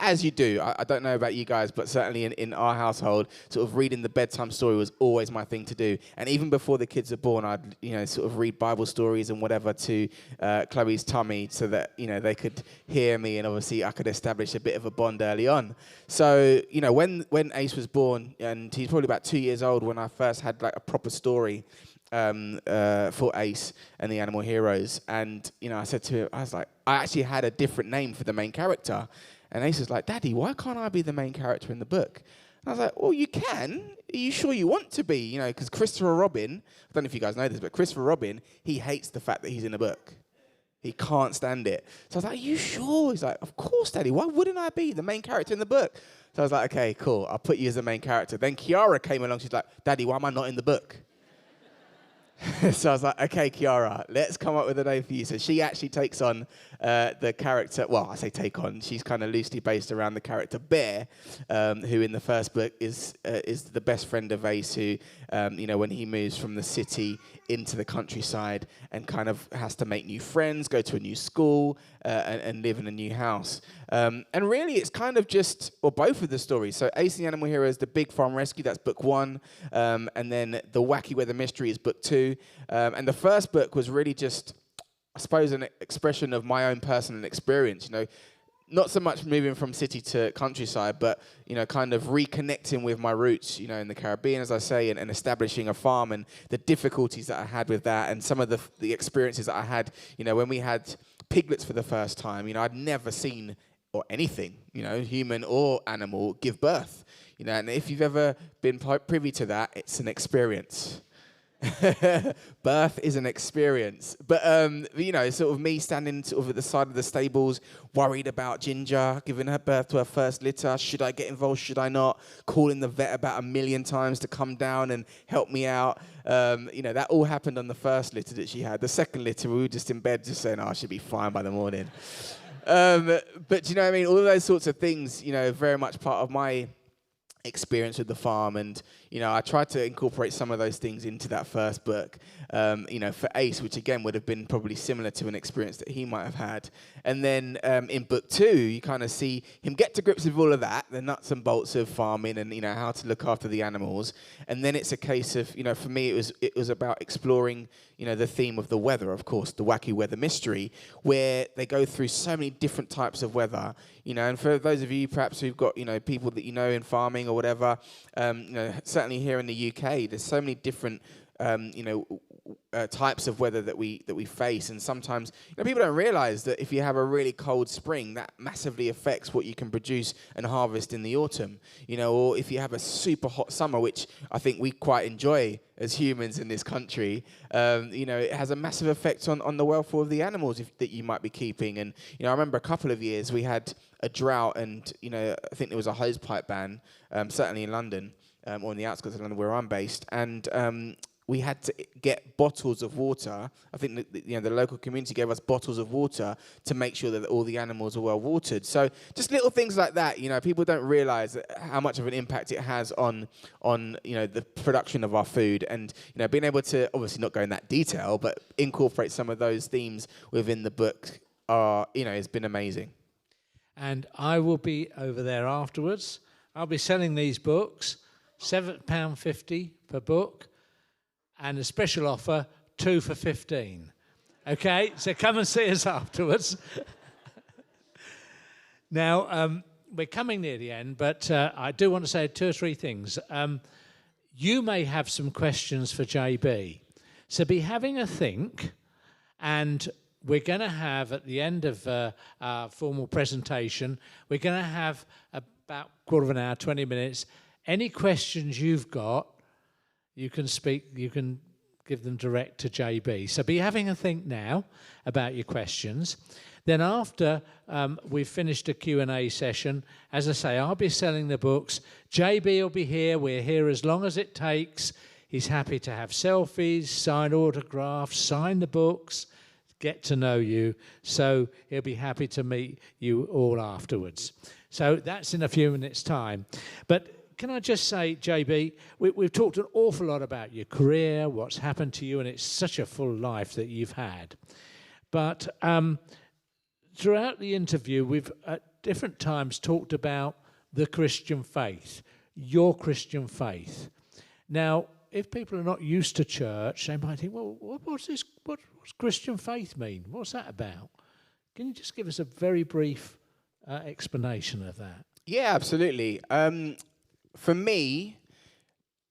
as you do. I don't know about you guys, but certainly in our household, sort of reading the bedtime story was always my thing to do. And even before the kids were born, I'd, read Bible stories and whatever to Chloe's tummy so that, they could hear me and obviously I could establish a bit of a bond early on. So, when Ace was born, and he's probably about 2 years old when I first had like a proper story for Ace and the Animal Heroes. And, I said to him, I was like, I actually had a different name for the main character. And Ace was like, Daddy, why can't I be the main character in the book? And I was like, well, you can. Are you sure you want to be? Because Christopher Robin, I don't know if you guys know this, but Christopher Robin, he hates the fact that he's in a book. He can't stand it. So I was like, are you sure? He's like, of course, Daddy. Why wouldn't I be the main character in the book? So I was like, okay, cool. I'll put you as the main character. Then Kiara came along. She's like, Daddy, why am I not in the book? So I was like, okay, Kiara, let's come up with a name for you. So she actually takes on the character, well, I say take on, she's kind of loosely based around the character Bear, who in the first book is the best friend of Ace, who, when he moves from the city into the countryside and kind of has to make new friends, go to a new school, and live in a new house. And really, it's kind of just, or both of the stories. So Ace and the Animal Heroes, the Big Farm Rescue, that's book 1. And then The Wacky Weather Mystery is book 2. And the first book was really just, I suppose, an expression of my own personal experience, not so much moving from city to countryside, but, kind of reconnecting with my roots, in the Caribbean, as I say, and establishing a farm and the difficulties that I had with that and some of the experiences that I had, when we had piglets for the first time. I'd never seen or anything, human or animal, give birth. And if you've ever been privy to that, it's an experience. Birth is an experience. But, sort of me standing sort of at the side of the stables, worried about Ginger, giving her birth to her first litter. Should I get involved? Should I not? Calling the vet about 1 million times to come down and help me out. That all happened on the first litter that she had. The second litter, we were just in bed just saying, I should be fine by the morning. But, you know what I mean? All of those sorts of things, very much part of my experience with the farm, and I tried to incorporate some of those things into that first book, for Ace, which again would have been probably similar to an experience that he might have had. And then in book 2 you kind of see him get to grips with all of that, the nuts and bolts of farming, and how to look after the animals. And then it's a case of, for me it was about exploring the theme of the weather, of course, the wacky weather mystery, where they go through so many different types of weather, and for those of you perhaps who've got people that in farming or whatever, certainly here in the UK, there's so many different types of weather that we face, and sometimes people don't realize that if you have a really cold spring, that massively affects what you can produce and harvest in the autumn, or if you have a super hot summer, which I think we quite enjoy as humans in this country, it has a massive effect on the welfare of the animals that you might be keeping. And I remember a couple of years we had a drought, and I think there was a hosepipe ban, certainly in London, or in the outskirts of London where I'm based, and we had to get bottles of water. I think the local community gave us bottles of water to make sure that all the animals are well watered. So just little things like that. People don't realise how much of an impact it has on the production of our food, and being able to obviously not go in that detail, but incorporate some of those themes within the book has been amazing. And I will be over there afterwards. I'll be selling these books, £7.50 per book, and a special offer, 2 for 15. Okay, so come and see us afterwards. Now, we're coming near the end, but I do want to say 2 or 3 things. You may have some questions for JB, so be having a think, and we're going to have, at the end of our formal presentation, we're going to have about a quarter of an hour, 20 minutes. Any questions you've got, you can give them direct to JB. So be having a think now about your questions. Then after we've finished a Q&A session, as I say, I'll be selling the books. JB will be here. We're here as long as it takes. He's happy to have selfies, sign autographs, sign the books, get to know you. So he'll be happy to meet you all afterwards. So that's in a few minutes' time. But can I just say, JB, we've talked an awful lot about your career, what's happened to you, and it's such a full life that you've had. But throughout the interview, we've at different times talked about the Christian faith, your Christian faith. Now, if people are not used to church, they might think, well, what's Christian faith mean? What's that about? Can you just give us a very brief explanation of that? Yeah, absolutely. For me,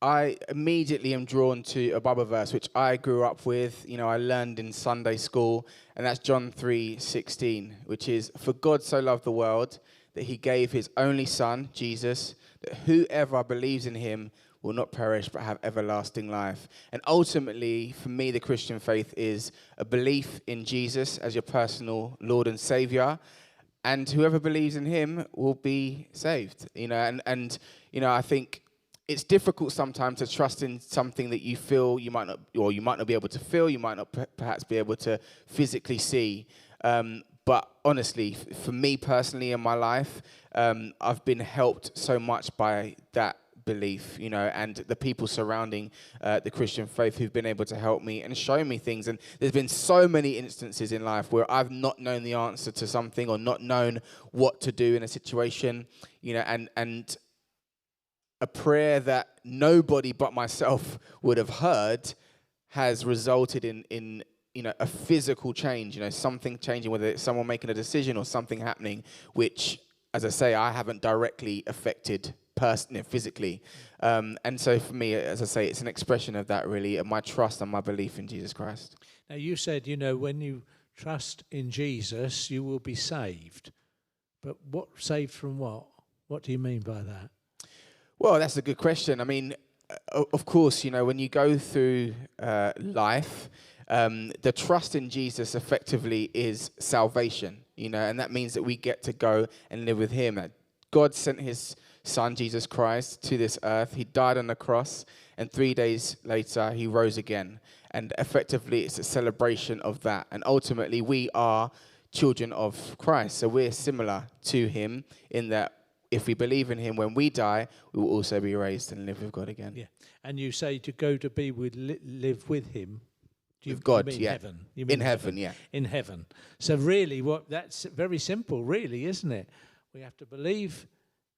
I immediately am drawn to a Bible verse which I grew up with. I learned in Sunday school, and that's John 3:16, which is, "For God so loved the world that he gave his only Son, Jesus, that whoever believes in him will not perish but have everlasting life." And ultimately, for me, the Christian faith is a belief in Jesus as your personal Lord and Savior, and whoever believes in him will be saved. I think it's difficult sometimes to trust in something that you feel you might not be able to feel, you might not perhaps be able to physically see. But honestly, for me personally in my life, I've been helped so much by that belief, and the people surrounding the Christian faith who've been able to help me and show me things. And there's been so many instances in life where I've not known the answer to something or not known what to do in a situation, and a prayer that nobody but myself would have heard has resulted in a physical change, something changing, whether it's someone making a decision or something happening, which, as I say, I haven't directly affected personally, physically. And so for me, as I say, it's an expression of that, really, of my trust and my belief in Jesus Christ. Now, you said, when you trust in Jesus, you will be saved. But what saved from what? What do you mean by that? Well, that's a good question. I mean, of course, when you go through life, the trust in Jesus effectively is salvation, and that means that we get to go and live with him. God sent his Son, Jesus Christ, to this earth. He died on the cross, and 3 days later, he rose again. And effectively, it's a celebration of that. And ultimately, we are children of Christ. So we're similar to him in that if we believe in him, when we die, we will also be raised and live with God again. Yeah. And you say to go to be with, live with him. With God, you mean yeah. heaven? You mean in heaven, yeah. In heaven. So really, that's very simple, really, isn't it? We have to believe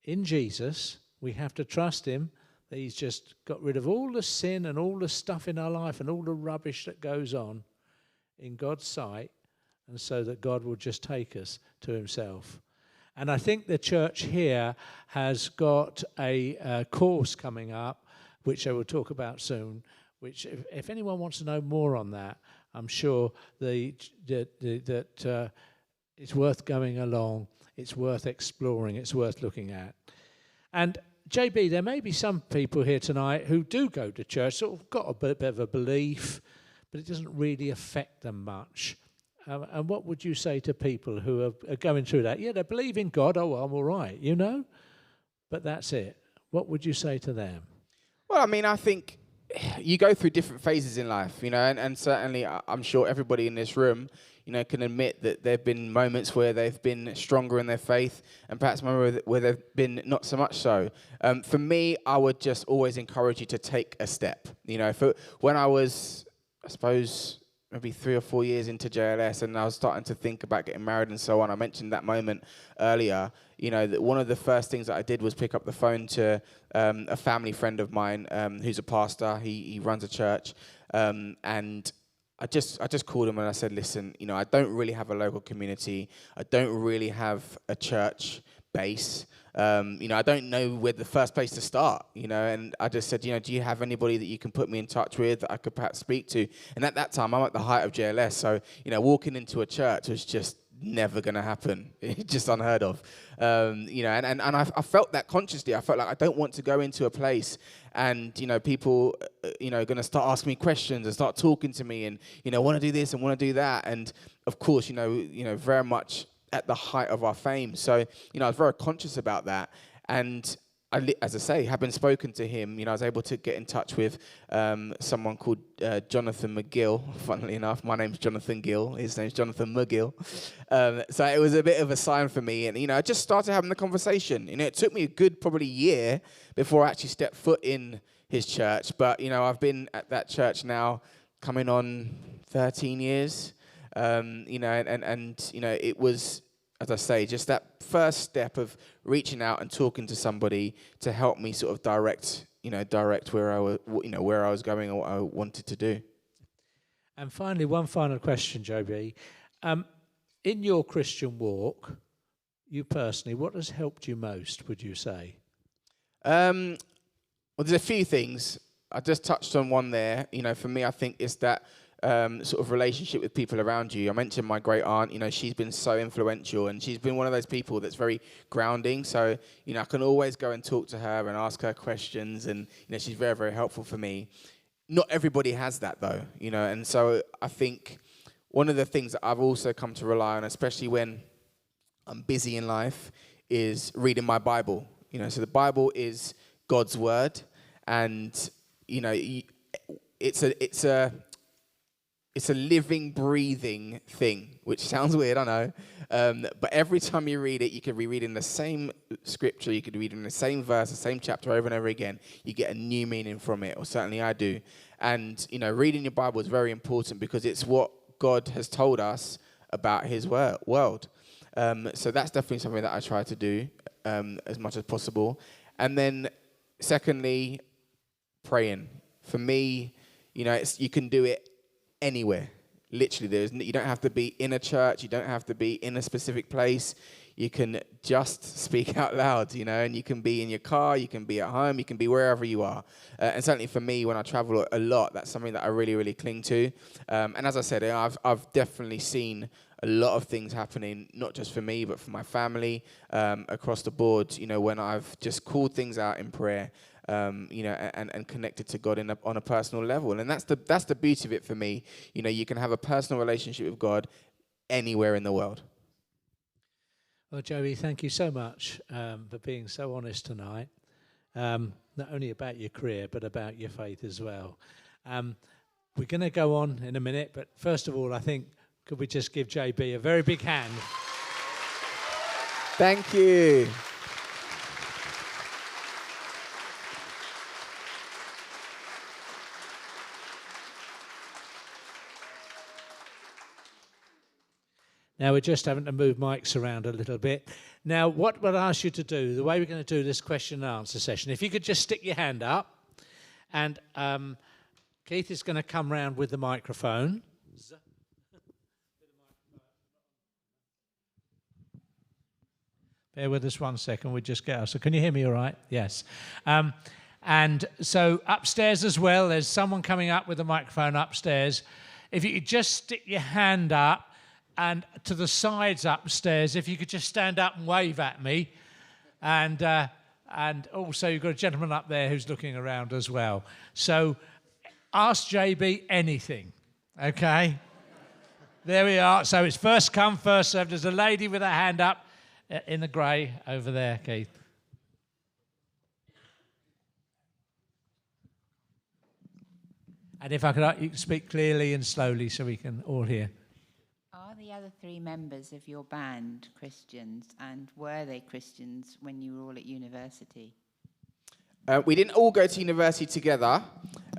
in Jesus. We have to trust him that he's just got rid of all the sin and all the stuff in our life and all the rubbish that goes on in God's sight, and so that God will just take us to himself. And I think the church here has got a course coming up, which I will talk about soon, which if anyone wants to know more on that, I'm sure that it's worth going along, it's worth exploring, it's worth looking at. And JB, there may be some people here tonight who do go to church, sort of got a bit of a belief, but it doesn't really affect them much. And what would you say to people who are going through that? Yeah, they believe in God, oh, well, I'm all right, but that's it. What would you say to them? Well, I mean, I think you go through different phases in life, and certainly I'm sure everybody in this room, can admit that there have been moments where they've been stronger in their faith and perhaps moments where they've been not so much so. For me, I would just always encourage you to take a step. When I was, I suppose, maybe 3 or 4 years into JLS, and I was starting to think about getting married and so on. I mentioned that moment earlier. That one of the first things that I did was pick up the phone to a family friend of mine who's a pastor. He runs a church, and I just called him and I said, listen, I don't really have a local community. I don't really have a church base. I don't know where the first place to start, and I just said, do you have anybody that you can put me in touch with that I could perhaps speak to? And at that time, I'm at the height of JLS, so, walking into a church was just never going to happen. It's just unheard of. And I felt that consciously. I felt like I don't want to go into a place and, people, going to start asking me questions and start talking to me and, want to do this and want to do that. And, of course, very much at the height of our fame. So, I was very conscious about that. And as I say, having spoken to him, I was able to get in touch with someone called Jonathan McGill. Funnily enough, my name's Jonathan Gill. His name's Jonathan McGill. So it was a bit of a sign for me. And, I just started having the conversation. It took me a good probably year before I actually stepped foot in his church. But, I've been at that church now coming on 13 years. It was, as I say, just that first step of reaching out and talking to somebody to help me sort of direct where I was going or what I wanted to do. And finally, one final question, JB. In your Christian walk, you personally, what has helped you most, would you say? Well, there's a few things. I just touched on one there. For me, I think it's that sort of relationship with people around you. I mentioned my great aunt, she's been so influential and she's been one of those people that's very grounding. So, I can always go and talk to her and ask her questions and, she's very, very helpful for me. Not everybody has that though, and so I think one of the things that I've also come to rely on, especially when I'm busy in life, is reading my Bible. So the Bible is God's word and, it's a living, breathing thing, which sounds weird, I know. But every time you read it, you could be reading the same scripture, you could be reading the same verse, the same chapter over and over again. You get a new meaning from it, or certainly I do. And, reading your Bible is very important because it's what God has told us about his world. So that's definitely something that I try to do as much as possible. And then, secondly, praying. For me, you can do it anywhere. Literally, you don't have to be in a church. You don't have to be in a specific place. You can just speak out loud, and you can be in your car, you can be at home, you can be wherever you are. And certainly for me, when I travel a lot, that's something that I really, really cling to. And as I said, I've definitely seen a lot of things happening, not just for me, but for my family, across the board, when I've just called things out in prayer. And connected to God on a personal level. And that's the beauty of it for me. You can have a personal relationship with God anywhere in the world. Well, Joey, thank you so much for being so honest tonight, not only about your career, but about your faith as well. We're going to go on in a minute, but first of all, I think, could we just give JB a very big hand? Thank you. Now we're just having to move mics around a little bit. Now what we'll ask you to do, the way we're going to do this question and answer session, if you could just stick your hand up, and Keith is going to come round with the microphone. Bear with us 1 second, we just get us. So can you hear me all right? Yes. And so upstairs as well, there's someone coming up with a microphone upstairs. If you could just stick your hand up, and to the sides upstairs, if you could just stand up and wave at me. And also you've got a gentleman up there who's looking around as well. So ask JB anything, okay? There we are. So it's first come, first served. There's a lady with her hand up in the grey over there, Keith. And if I could, you can speak clearly and slowly so we can all hear. Are the other three members of your band Christians, and were they Christians when you were all at university? We didn't all go to university together.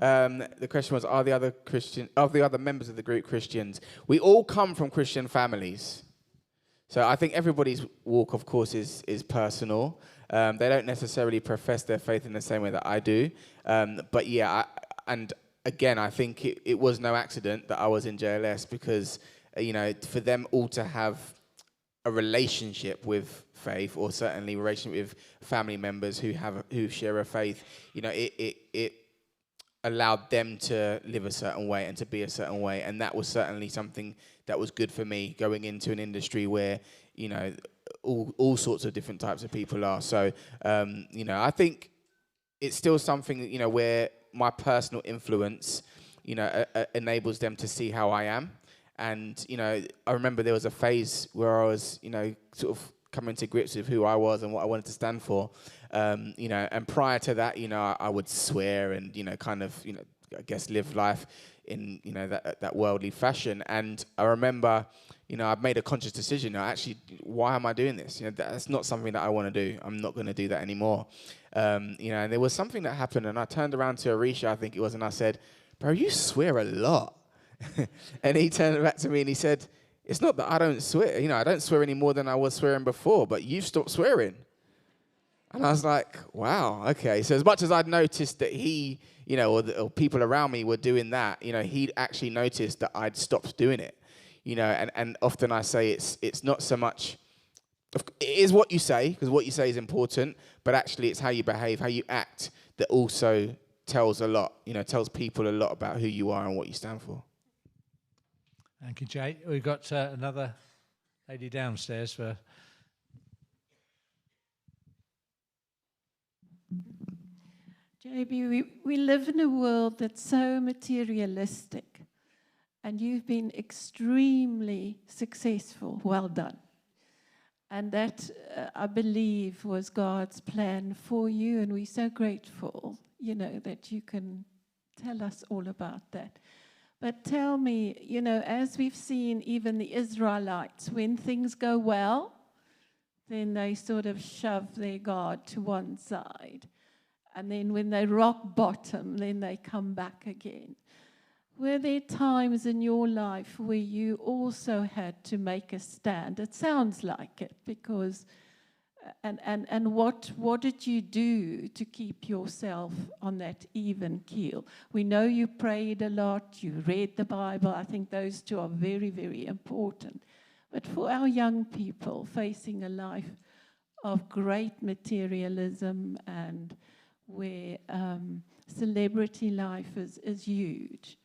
The question was, are the other members of the group Christians? We all come from Christian families. So I think everybody's walk, of course, is personal. They don't necessarily profess their faith in the same way that I do. But yeah, again, I think it was no accident that I was in JLS because, for them all to have a relationship with faith, or certainly a relationship with family members who share a faith, it allowed them to live a certain way and to be a certain way. And that was certainly something that was good for me going into an industry where, all sorts of different types of people are. So, I think it's still something, where my personal influence, enables them to see how I am. And, I remember there was a phase where I was, sort of coming to grips with who I was and what I wanted to stand for. And prior to that, I would swear and, I guess live life in, that worldly fashion. And I remember, I've made a conscious decision. Actually, why am I doing this? That's not something that I want to do. I'm not going to do that anymore. And there was something that happened, and I turned around to Arisha, I think it was, and I said, bro, you swear a lot. And he turned back to me and he said, it's not that I don't swear. I don't swear any more than I was swearing before, but you've stopped swearing. And I was like, wow, okay. So as much as I'd noticed that he, or people around me were doing that, he'd actually noticed that I'd stopped doing it. And often I say it's not so much, it is what you say, because what you say is important, but actually it's how you behave, how you act that also tells a lot, tells people a lot about who you are and what you stand for. Thank you, Jay. We've got another lady downstairs for... JB, we live in a world that's so materialistic, and you've been extremely successful. Well done. And that, I believe, was God's plan for you, and we're so grateful, that you can tell us all about that. But tell me, as we've seen even the Israelites, when things go well, then they sort of shove their God to one side. And then when they rock bottom, then they come back again. Were there times in your life where you also had to make a stand? It sounds like it, because, and what did you do to keep yourself on that even keel? We know you prayed a lot, you read the Bible. I think those two are very, very important. But for our young people facing a life of great materialism and where celebrity life is huge,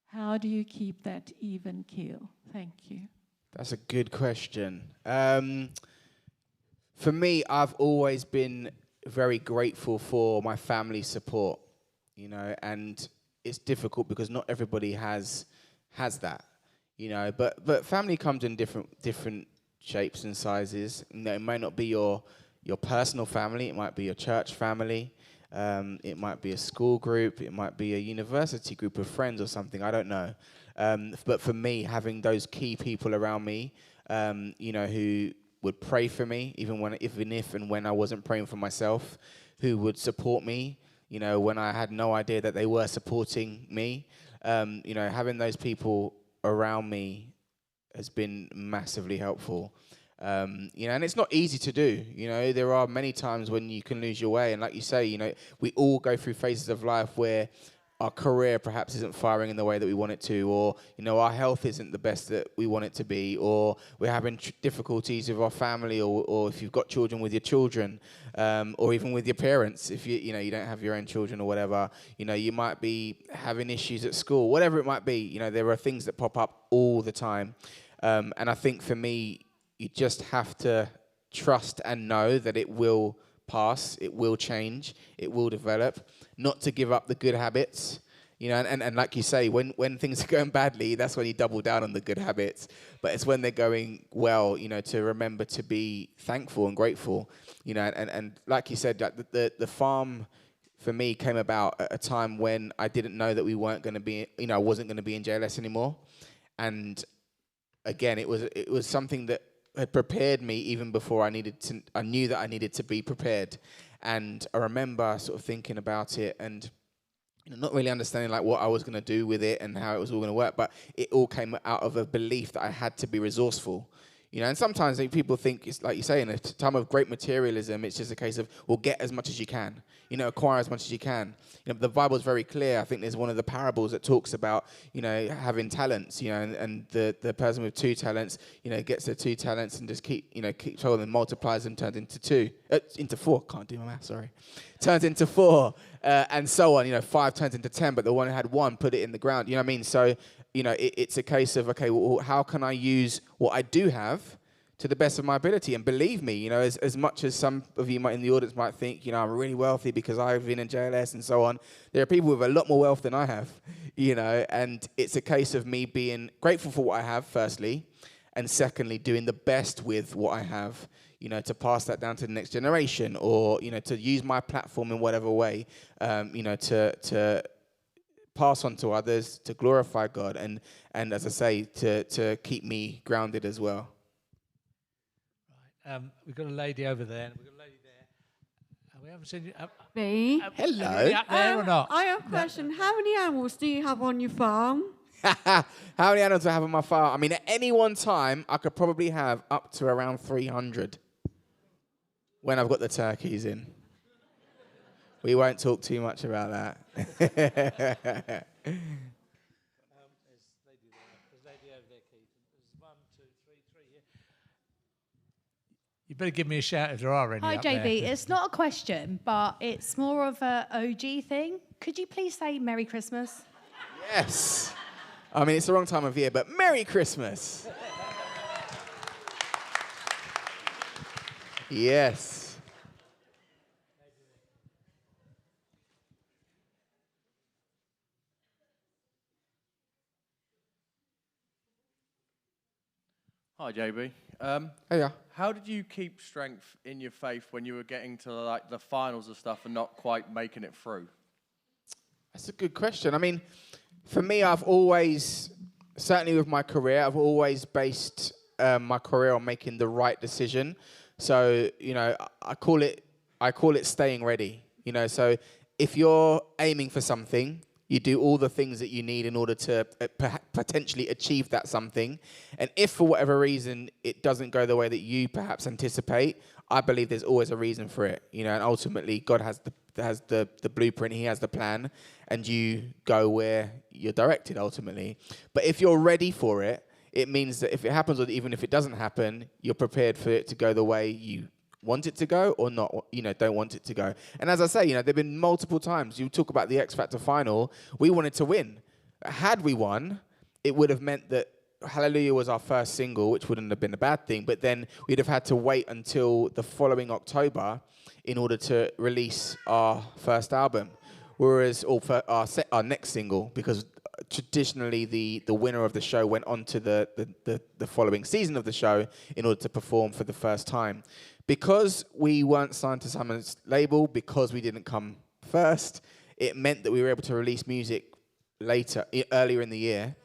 how do you keep that even keel? Thank you. That's a good question. For me, I've always been very grateful for my family's support, and it's difficult because not everybody has that, but family comes in different shapes and sizes. It might not be your personal family, it might be your church family, it might be a school group, it might be a university group of friends or something, I don't know. But for me, having those key people around me, who would pray for me, even if and when I wasn't praying for myself, who would support me, when I had no idea that they were supporting me. Having those people around me has been massively helpful. You know, and it's not easy to do. You know, there are many times when you can lose your way, and like you say, you know, we all go through phases of life where our career perhaps isn't firing in the way that we want it to, or, you know, our health isn't the best that we want it to be, or we're having difficulties with our family, or if you've got children, with your children, or even with your parents, if you know, you don't have your own children or whatever, you know, you might be having issues at school, whatever it might be. You know, there are things that pop up all the time. And I think for me, you just have to trust and know that it will pass, it will change, it will develop, not to give up the good habits, you know, and like you say, when things are going badly, that's when you double down on the good habits, but it's when they're going well, you know, to remember to be thankful and grateful, you know, and like you said, like the farm for me came about at a time when I didn't know that we weren't going to be, you know, I wasn't going to be in JLS anymore, and again, it was something that had prepared me even before I knew that I needed to be prepared. And I remember sort of thinking about it and, you know, not really understanding like what I was going to do with it and how it was all going to work, but it all came out of a belief that I had to be resourceful. You know, and sometimes people think, it's like you say, in a time of great materialism, it's just a case of, well, get as much as you can, you know, acquire as much as you can. You know, the Bible's very clear. I think there's one of the parables that talks about, you know, having talents, you know, and the person with 2 talents, you know, gets their 2 talents and just keeps holding them, multiplies them, turns into 4. Can't do my math, sorry. Turns into 4, and so on. You know, 5 turns into 10, but the one who had 1 put it in the ground. You know what I mean? So, you know, it's a case of, okay, well, how can I use what I do have to the best of my ability? And believe me, you know, as much as some of you in the audience might think, you know, I'm really wealthy because I've been in JLS and so on, there are people with a lot more wealth than I have, you know, and it's a case of me being grateful for what I have, firstly, and secondly, doing the best with what I have, you know, to pass that down to the next generation, or, you know, to use my platform in whatever way, you know, to pass on to others, to glorify God, and as I say, to keep me grounded as well. Right. We've got a lady over there, and we've got a lady there. We haven't seen you. Me? Hello. Are you up there or not? I have a question. How many animals do you have on your farm? How many animals do I have on my farm? I mean, at any one time, I could probably have up to around 300 when I've got the turkeys in. We won't talk too much about that. There's a lady there. There's a lady over there, Keith. There's 1, 2, 3 here. You better give me a shout if there are any. Hi, up JB. there. It's not a question, but it's more of a OG thing. Could you please say Merry Christmas? Yes. I mean, it's the wrong time of year, but Merry Christmas. Yes. Hi, JB. Hey, yeah. How did you keep strength in your faith when you were getting to like the finals of stuff and not quite making it through? That's a good question. I mean, for me, I've always, certainly with my career, I've always based my career on making the right decision. So, you know, I call it staying ready. You know, so if you're aiming for something, you do all the things that you need in order to potentially achieve that something. And if for whatever reason it doesn't go the way that you perhaps anticipate, I believe there's always a reason for it. You know, and ultimately God has the blueprint, He has the plan, and you go where you're directed ultimately. But if you're ready for it, it means that if it happens or even if it doesn't happen, you're prepared for it to go the way you want it to go or not, you know, don't want it to go. And as I say, you know, there have been multiple times, you talk about the X Factor final, we wanted to win. Had we won, it would have meant that Hallelujah was our first single, which wouldn't have been a bad thing, but then we'd have had to wait until the following October in order to release our first album, whereas, or for our next single, because traditionally the winner of the show went on to the following season of the show in order to perform for the first time. Because we weren't signed to Simon's label, because we didn't come first, it meant that we were able to release music earlier in the year.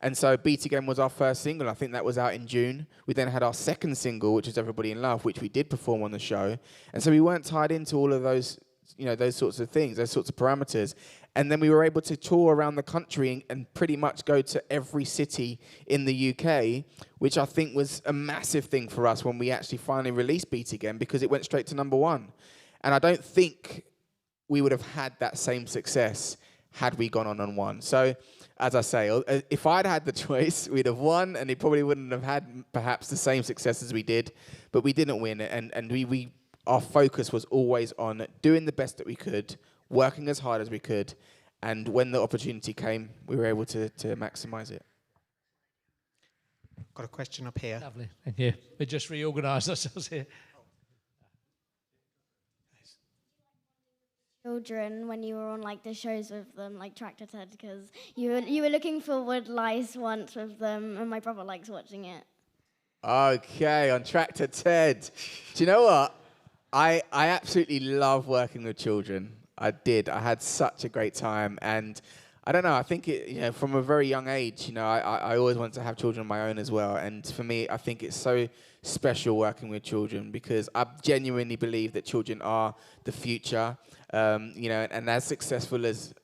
And so Beat Again was our first single. I think that was out in June. We then had our second single, which was Everybody in Love, which we did perform on the show. And so we weren't tied into all of those, you know, those sorts of things, those sorts of parameters. And then we were able to tour around the country and pretty much go to every city in the UK, which I think was a massive thing for us when we actually finally released Beat Again, because it went straight to #1. And I don't think we would have had that same success had we gone on one. So, as I say, if I'd had the choice, we'd have won, and it probably wouldn't have had perhaps the same success as we did, but we didn't win it, and our focus was always on doing the best that we could, working as hard as we could, and when the opportunity came, we were able to maximise it. Got a question up here. Lovely, thank you. We just reorganised ourselves here. Children when you were on like the shows with them, like Tractor Ted, because you were looking for wood lice once with them, and my brother likes watching it. Okay, on Tractor Ted. Do you know what? I absolutely love working with children. I did. I had such a great time, and I don't know. I think from a very young age, I always wanted to have children of my own as well. And for me, I think it's so special working with children because I genuinely believe that children are the future. And as successful as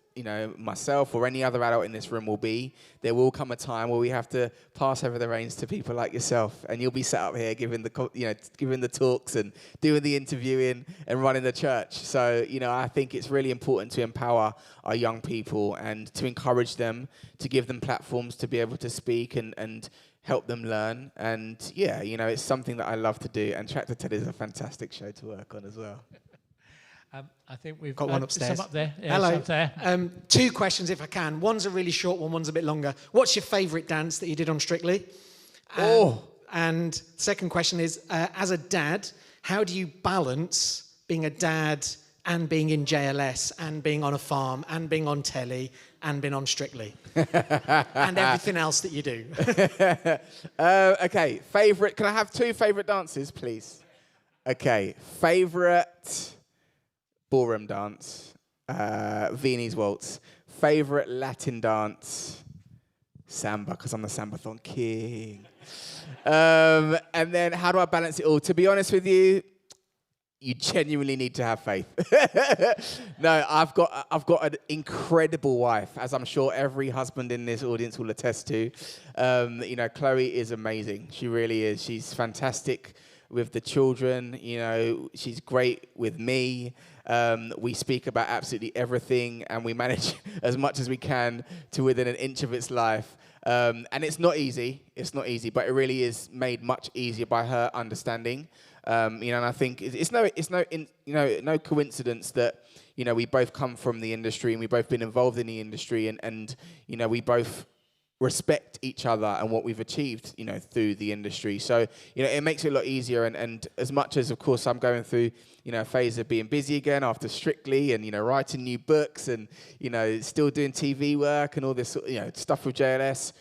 myself or any other adult in this room will be, there will come a time where we have to pass over the reins to people like yourself, and you'll be sat up here giving the talks and doing the interviewing and running the church. So I think it's really important to empower our young people and to encourage them, to give them platforms to be able to speak and help them learn. And it's something that I love to do, and Tractor Ted is a fantastic show to work on as well. I think we've got one upstairs. Some up there. Yeah, hello. Up there. 2 questions if I can. One's a really short one, one's a bit longer. What's your favourite dance that you did on Strictly? And second question is, as a dad, how do you balance being a dad and being in JLS and being on a farm and being on telly and being on Strictly and everything else that you do? Okay, favourite. Can I have 2 favourite dances, please? Okay, favourite ballroom dance, Viennese waltz. Favourite Latin dance, samba, because I'm the sambathon king. And then how do I balance it all? To be honest with you, you genuinely need to have faith. No, I've got an incredible wife, as I'm sure every husband in this audience will attest to. Chloe is amazing. She really is. She's fantastic with the children. She's great with me. We speak about absolutely everything, and we manage as much as we can to within an inch of its life. And it's not easy. It's not easy, but it really is made much easier by her understanding. And I think it's no coincidence that we both come from the industry and we've both been involved in the industry, and we both respect each other and what we've achieved, through the industry. So, it makes it a lot easier. And as much as, of course, I'm going through, a phase of being busy again after Strictly and, writing new books and, still doing TV work and all this, stuff with JLS.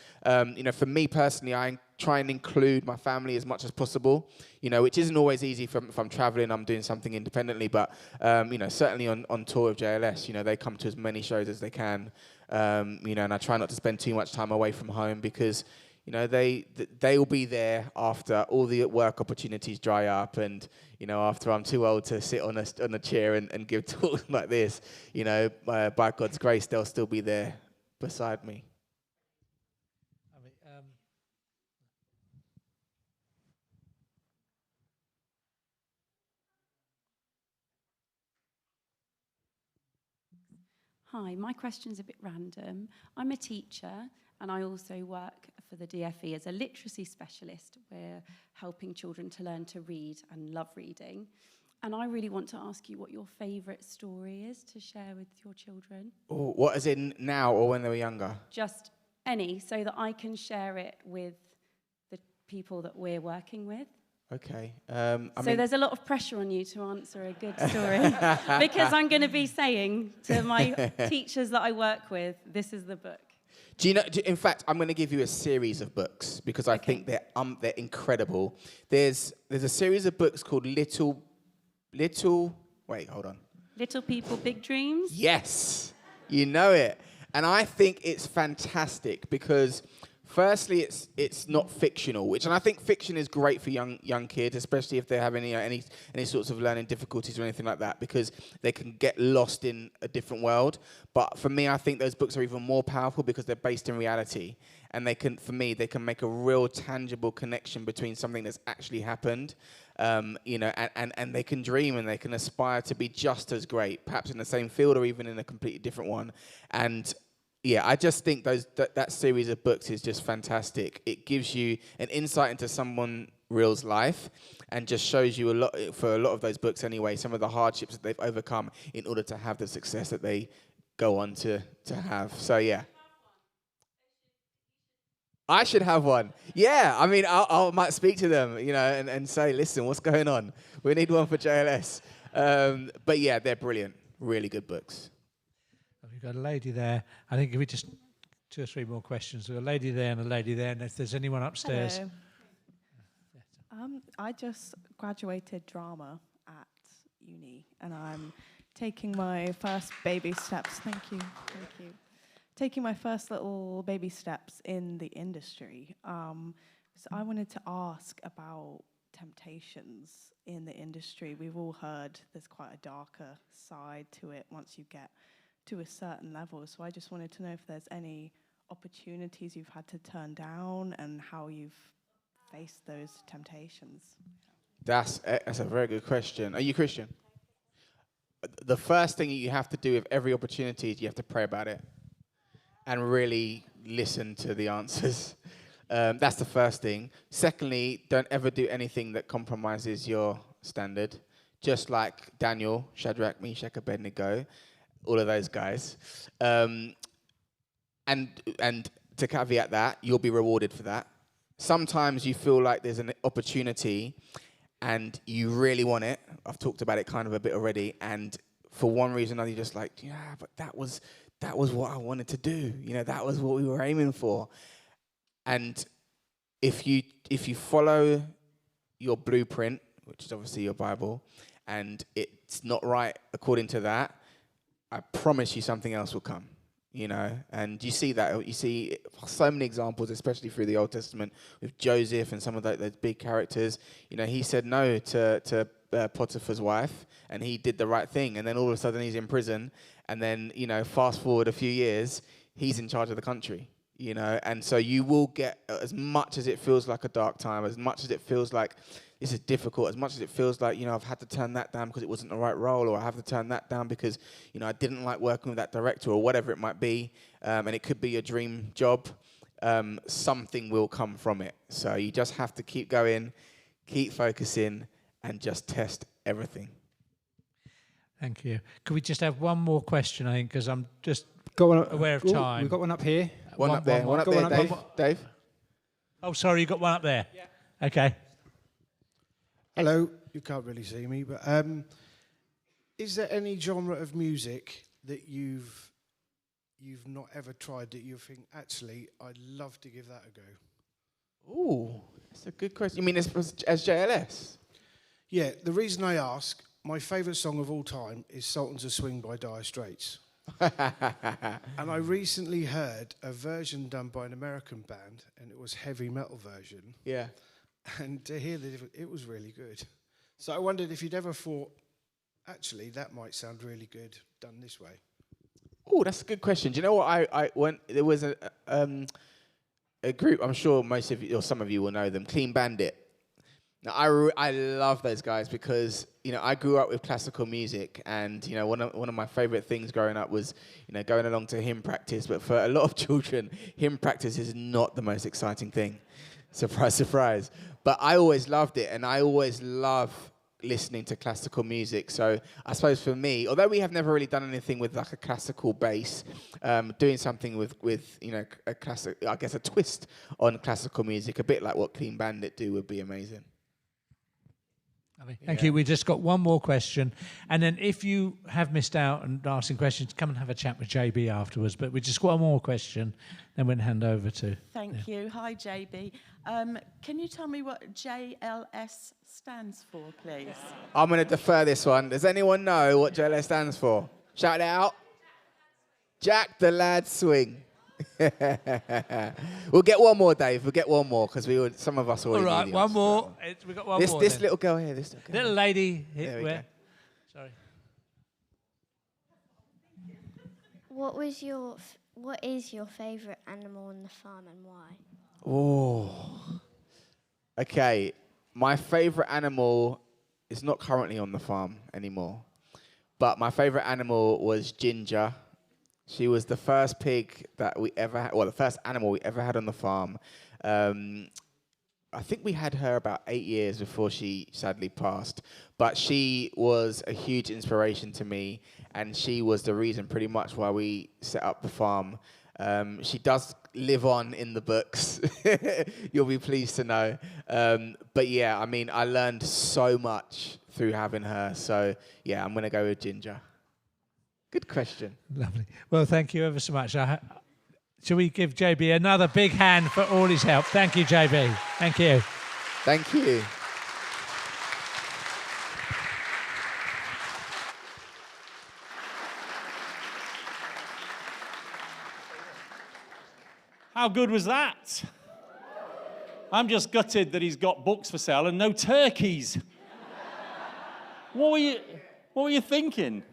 For me personally, I try and include my family as much as possible, which isn't always easy if I'm traveling, I'm doing something independently. But, certainly on tour with JLS, they come to as many shows as they can. And I try not to spend too much time away from home because, they will be there after all the work opportunities dry up, and after I'm too old to sit on a chair and give talks like this, by God's grace, they'll still be there beside me. Hi, my question's a bit random. I'm a teacher and I also work for the DFE as a literacy specialist. We're helping children to learn to read and love reading. And I really want to ask you what your favourite story is to share with your children. Oh, what, as in now or when they were younger? Just any, so that I can share it with the people that we're working with. Okay. There's a lot of pressure on you to answer a good story because I'm going to be saying to my teachers that I work with, this is the book. In fact, I'm going to give you a series of books because I think they're incredible. There's a series of books called Little. Wait, hold on. Little People, Big Dreams. Yes, you know it, and I think it's fantastic because Firstly, it's not fictional, and I think fiction is great for young kids, especially if they have any sorts of learning difficulties or anything like that, because they can get lost in a different world. But for me, I think those books are even more powerful because they're based in reality, and they can make a real tangible connection between something that's actually happened, and they can dream and they can aspire to be just as great, perhaps in the same field or even in a completely different one. And yeah, I just think that series of books is just fantastic. It gives you an insight into someone real's life and just shows you for a lot of those books anyway, some of the hardships that they've overcome in order to have the success that they go on to have. So yeah. I should have one. Yeah, I mean, I might speak to them, and say, listen, what's going on? We need one for JLS. But yeah, they're brilliant. Really good books. We've got a lady there. I think if we just 2 or 3 more questions. We've got a lady there and a lady there, and if there's anyone upstairs. Hello. I just graduated drama at uni, and I'm taking my first baby steps. Thank you. Taking my first little baby steps in the industry. So I wanted to ask about temptations in the industry. We've all heard there's quite a darker side to it once you get to a certain level. So I just wanted to know if there's any opportunities you've had to turn down and how you've faced those temptations. That's a very good question. Are you Christian? The first thing you have to do with every opportunity is you have to pray about it and really listen to the answers. That's the first thing. Secondly, don't ever do anything that compromises your standard. Just like Daniel, Shadrach, Meshach, Abednego, all of those guys. And to caveat that, you'll be rewarded for that. Sometimes you feel like there's an opportunity and you really want it. I've talked about it kind of a bit already. And for one reason or another, you're just like, yeah, but that was what I wanted to do. That was what we were aiming for. And if you follow your blueprint, which is obviously your Bible, and it's not right according to that, I promise you something else will come, and you see that. You see so many examples, especially through the Old Testament, with Joseph and some of those big characters. He said no to Potiphar's wife, and he did the right thing, and then all of a sudden he's in prison, and then, fast forward a few years, he's in charge of the country, and so you will get, as much as it feels like a dark time, as much as it feels like this is difficult, as much as it feels like, I've had to turn that down because it wasn't the right role, or I have to turn that down because, I didn't like working with that director, or whatever it might be, and it could be your dream job, something will come from it. So you just have to keep going, keep focusing, and just test everything. Thank you. Could we just have one more question, I think, because I'm just aware of time. We've got one up here. One up there, Dave. Oh, sorry, you got one up there. Yeah. Okay. Hello. You can't really see me, but is there any genre of music that you've not ever tried that you think, actually, I'd love to give that a go? Ooh, that's a good question. You mean as JLS? Yeah, the reason I ask, my favourite song of all time is Sultans of Swing by Dire Straits. And I recently heard a version done by an American band, and it was heavy metal version. Yeah. And to hear it was really good. So I wondered if you'd ever thought, actually, that might sound really good done this way. Oh, that's a good question. Do you know what? I went. There was a group. I'm sure most of you or some of you will know them. Clean Bandit. Now, I love those guys because I grew up with classical music, and one of my favorite things growing up was going along to hymn practice. But for a lot of children, hymn practice is not the most exciting thing. Surprise, surprise. But I always loved it, and I always love listening to classical music. So I suppose for me, although we have never really done anything with like a classical bass, doing something with a classic, I guess a twist on classical music, a bit like what Clean Bandit do, would be amazing. Thank you. We just got one more question. And then if you have missed out on asking questions, come and have a chat with JB afterwards. But we just got one more question, then we'll hand over to... Thank you. Hi, JB. Can you tell me what JLS stands for, please? I'm going to defer this one. Does anyone know what JLS stands for? Shout it out. Jack the Lad Swing. We'll get one more, Dave. We'll get one more because some of us already. All right, knew the one answer to more. that one. We've got one more. This then. little girl here. This little girl. Little lady There here. we Where? go. Sorry. What is your favourite animal on the farm and why? Oh. Okay. My favourite animal is not currently on the farm anymore, but my favourite animal was Ginger. She was the first pig that we ever had, well, the first animal we ever had on the farm. I think we had her about 8 years before she sadly passed, but she was a huge inspiration to me, and she was the reason pretty much why we set up the farm. She does live on in the books, you'll be pleased to know. But yeah, I mean, I learned so much through having her, so yeah, I'm going to go with Ginger. Good question. Lovely. Well, thank you ever so much. Shall we give JB another big hand for all his help? Thank you, JB. Thank you. Thank you. How good was that? I'm just gutted that he's got books for sale and no turkeys. What were you thinking?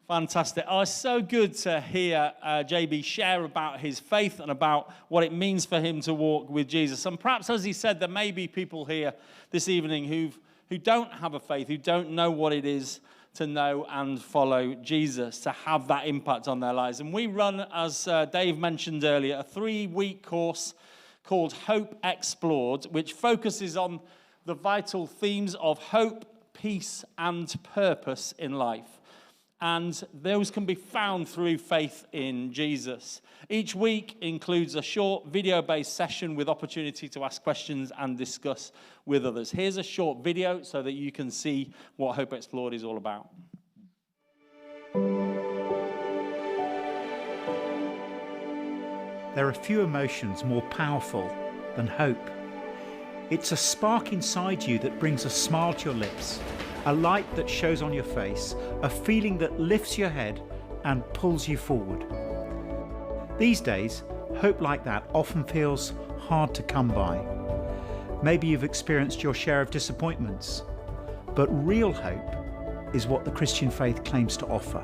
Fantastic. Oh, it's so good to hear JB share about his faith and about what it means for him to walk with Jesus. And perhaps, as he said, there may be people here this evening who don't have a faith, who don't know what it is to know and follow Jesus, to have that impact on their lives. And we run, as Dave mentioned earlier, a 3-week course called Hope Explored, which focuses on the vital themes of hope, peace, and purpose in life. And those can be found through faith in Jesus. Each week includes a short video-based session with opportunity to ask questions and discuss with others. Here's a short video so that you can see what Hope Explored is all about. There are few emotions more powerful than hope. It's a spark inside you that brings a smile to your lips, a light that shows on your face, a feeling that lifts your head and pulls you forward. These days, hope like that often feels hard to come by. Maybe you've experienced your share of disappointments, but real hope is what the Christian faith claims to offer.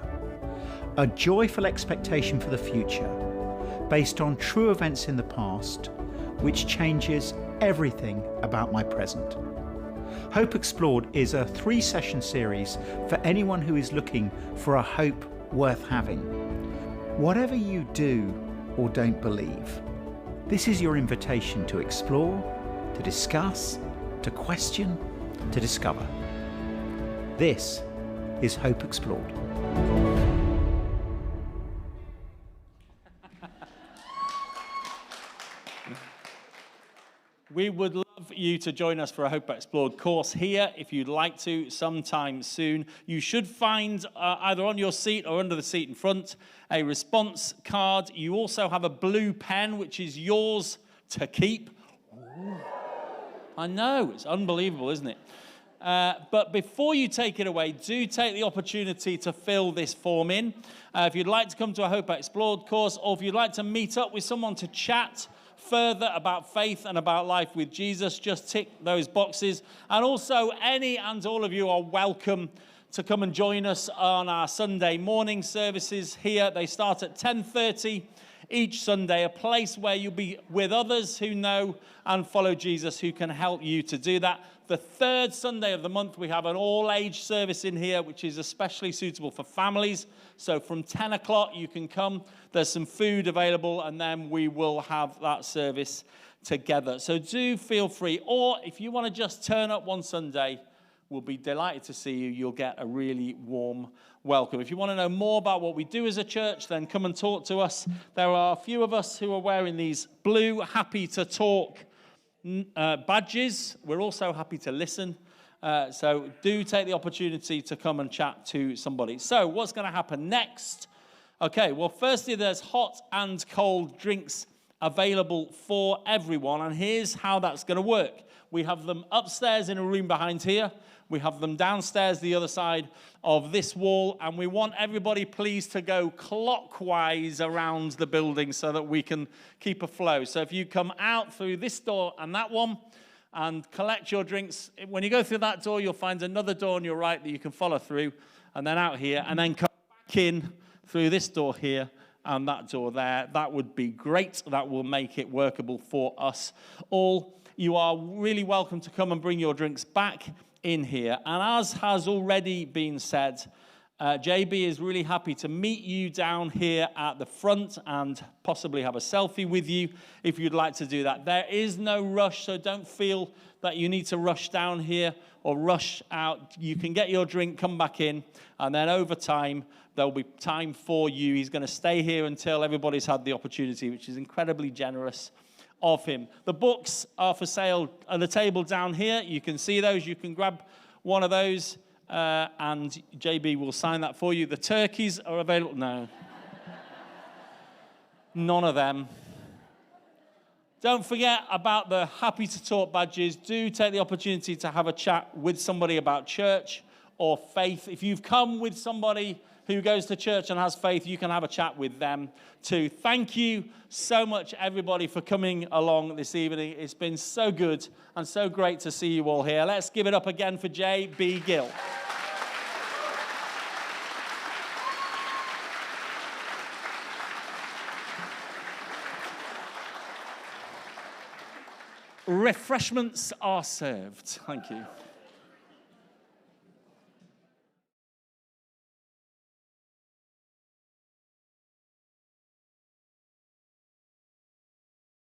A joyful expectation for the future, based on true events in the past, which changes everything about my present. Hope Explored is a 3-session series for anyone who is looking for a hope worth having. Whatever you do or don't believe, this is your invitation to explore, to discuss, to question, to discover. This is Hope Explored. We would love you to join us for a Hope Explored course here if you'd like to sometime soon. You should find either on your seat or under the seat in front a response card. You also have a blue pen which is yours to keep. Ooh. I know, it's unbelievable, isn't it? But before you take it away, do take the opportunity to fill this form in. If you'd like to come to a Hope Explored course, or if you'd like to meet up with someone to chat further about faith and about life with Jesus, just tick those boxes. And also, any and all of you are welcome to come and join us on our Sunday morning services here. They start at 10:30 each Sunday, a place where you'll be with others who know and follow Jesus, who can help you to do that. The 3rd Sunday of the month, we have an all-age service in here, which is especially suitable for families. So from 10 o'clock, you can come. There's some food available, and then we will have that service together. So do feel free. Or if you want to just turn up one Sunday, we'll be delighted to see you. You'll get a really warm welcome. If you want to know more about what we do as a church, then come and talk to us. There are a few of us who are wearing these blue Happy to Talk badges. We're also happy to listen. So do take the opportunity to come and chat to somebody. So what's going to happen next? Okay, well, firstly, there's hot and cold drinks available for everyone. And here's how that's going to work. We have them upstairs in a room behind here. We have them downstairs the other side of this wall. And we want everybody, please, to go clockwise around the building so that we can keep a flow. So if you come out through this door and that one and collect your drinks, when you go through that door, you'll find another door on your right that you can follow through, and then out here, and then come back in through this door here and that door there. That would be great. That will make it workable for us all. You are really welcome to come and bring your drinks back in here. And as has already been said, JB is really happy to meet you down here at the front and possibly have a selfie with you if you'd like to do that. There is no rush, so don't feel that you need to rush down here or rush out. You can get your drink, come back in, and then over time, there'll be time for you. He's going to stay here until everybody's had the opportunity, which is incredibly generous of him. The books are for sale at the table down here. You can see those. You can grab one of those, and JB will sign that for you. The turkeys are available. No. None of them. Don't forget about the Happy to Talk badges. Do take the opportunity to have a chat with somebody about church or faith. If you've come with somebody who goes to church and has faith, you can have a chat with them too. Thank you so much, everybody, for coming along this evening. It's been so good and so great to see you all here. Let's give it up again for JB Gill. Refreshments are served. Thank you.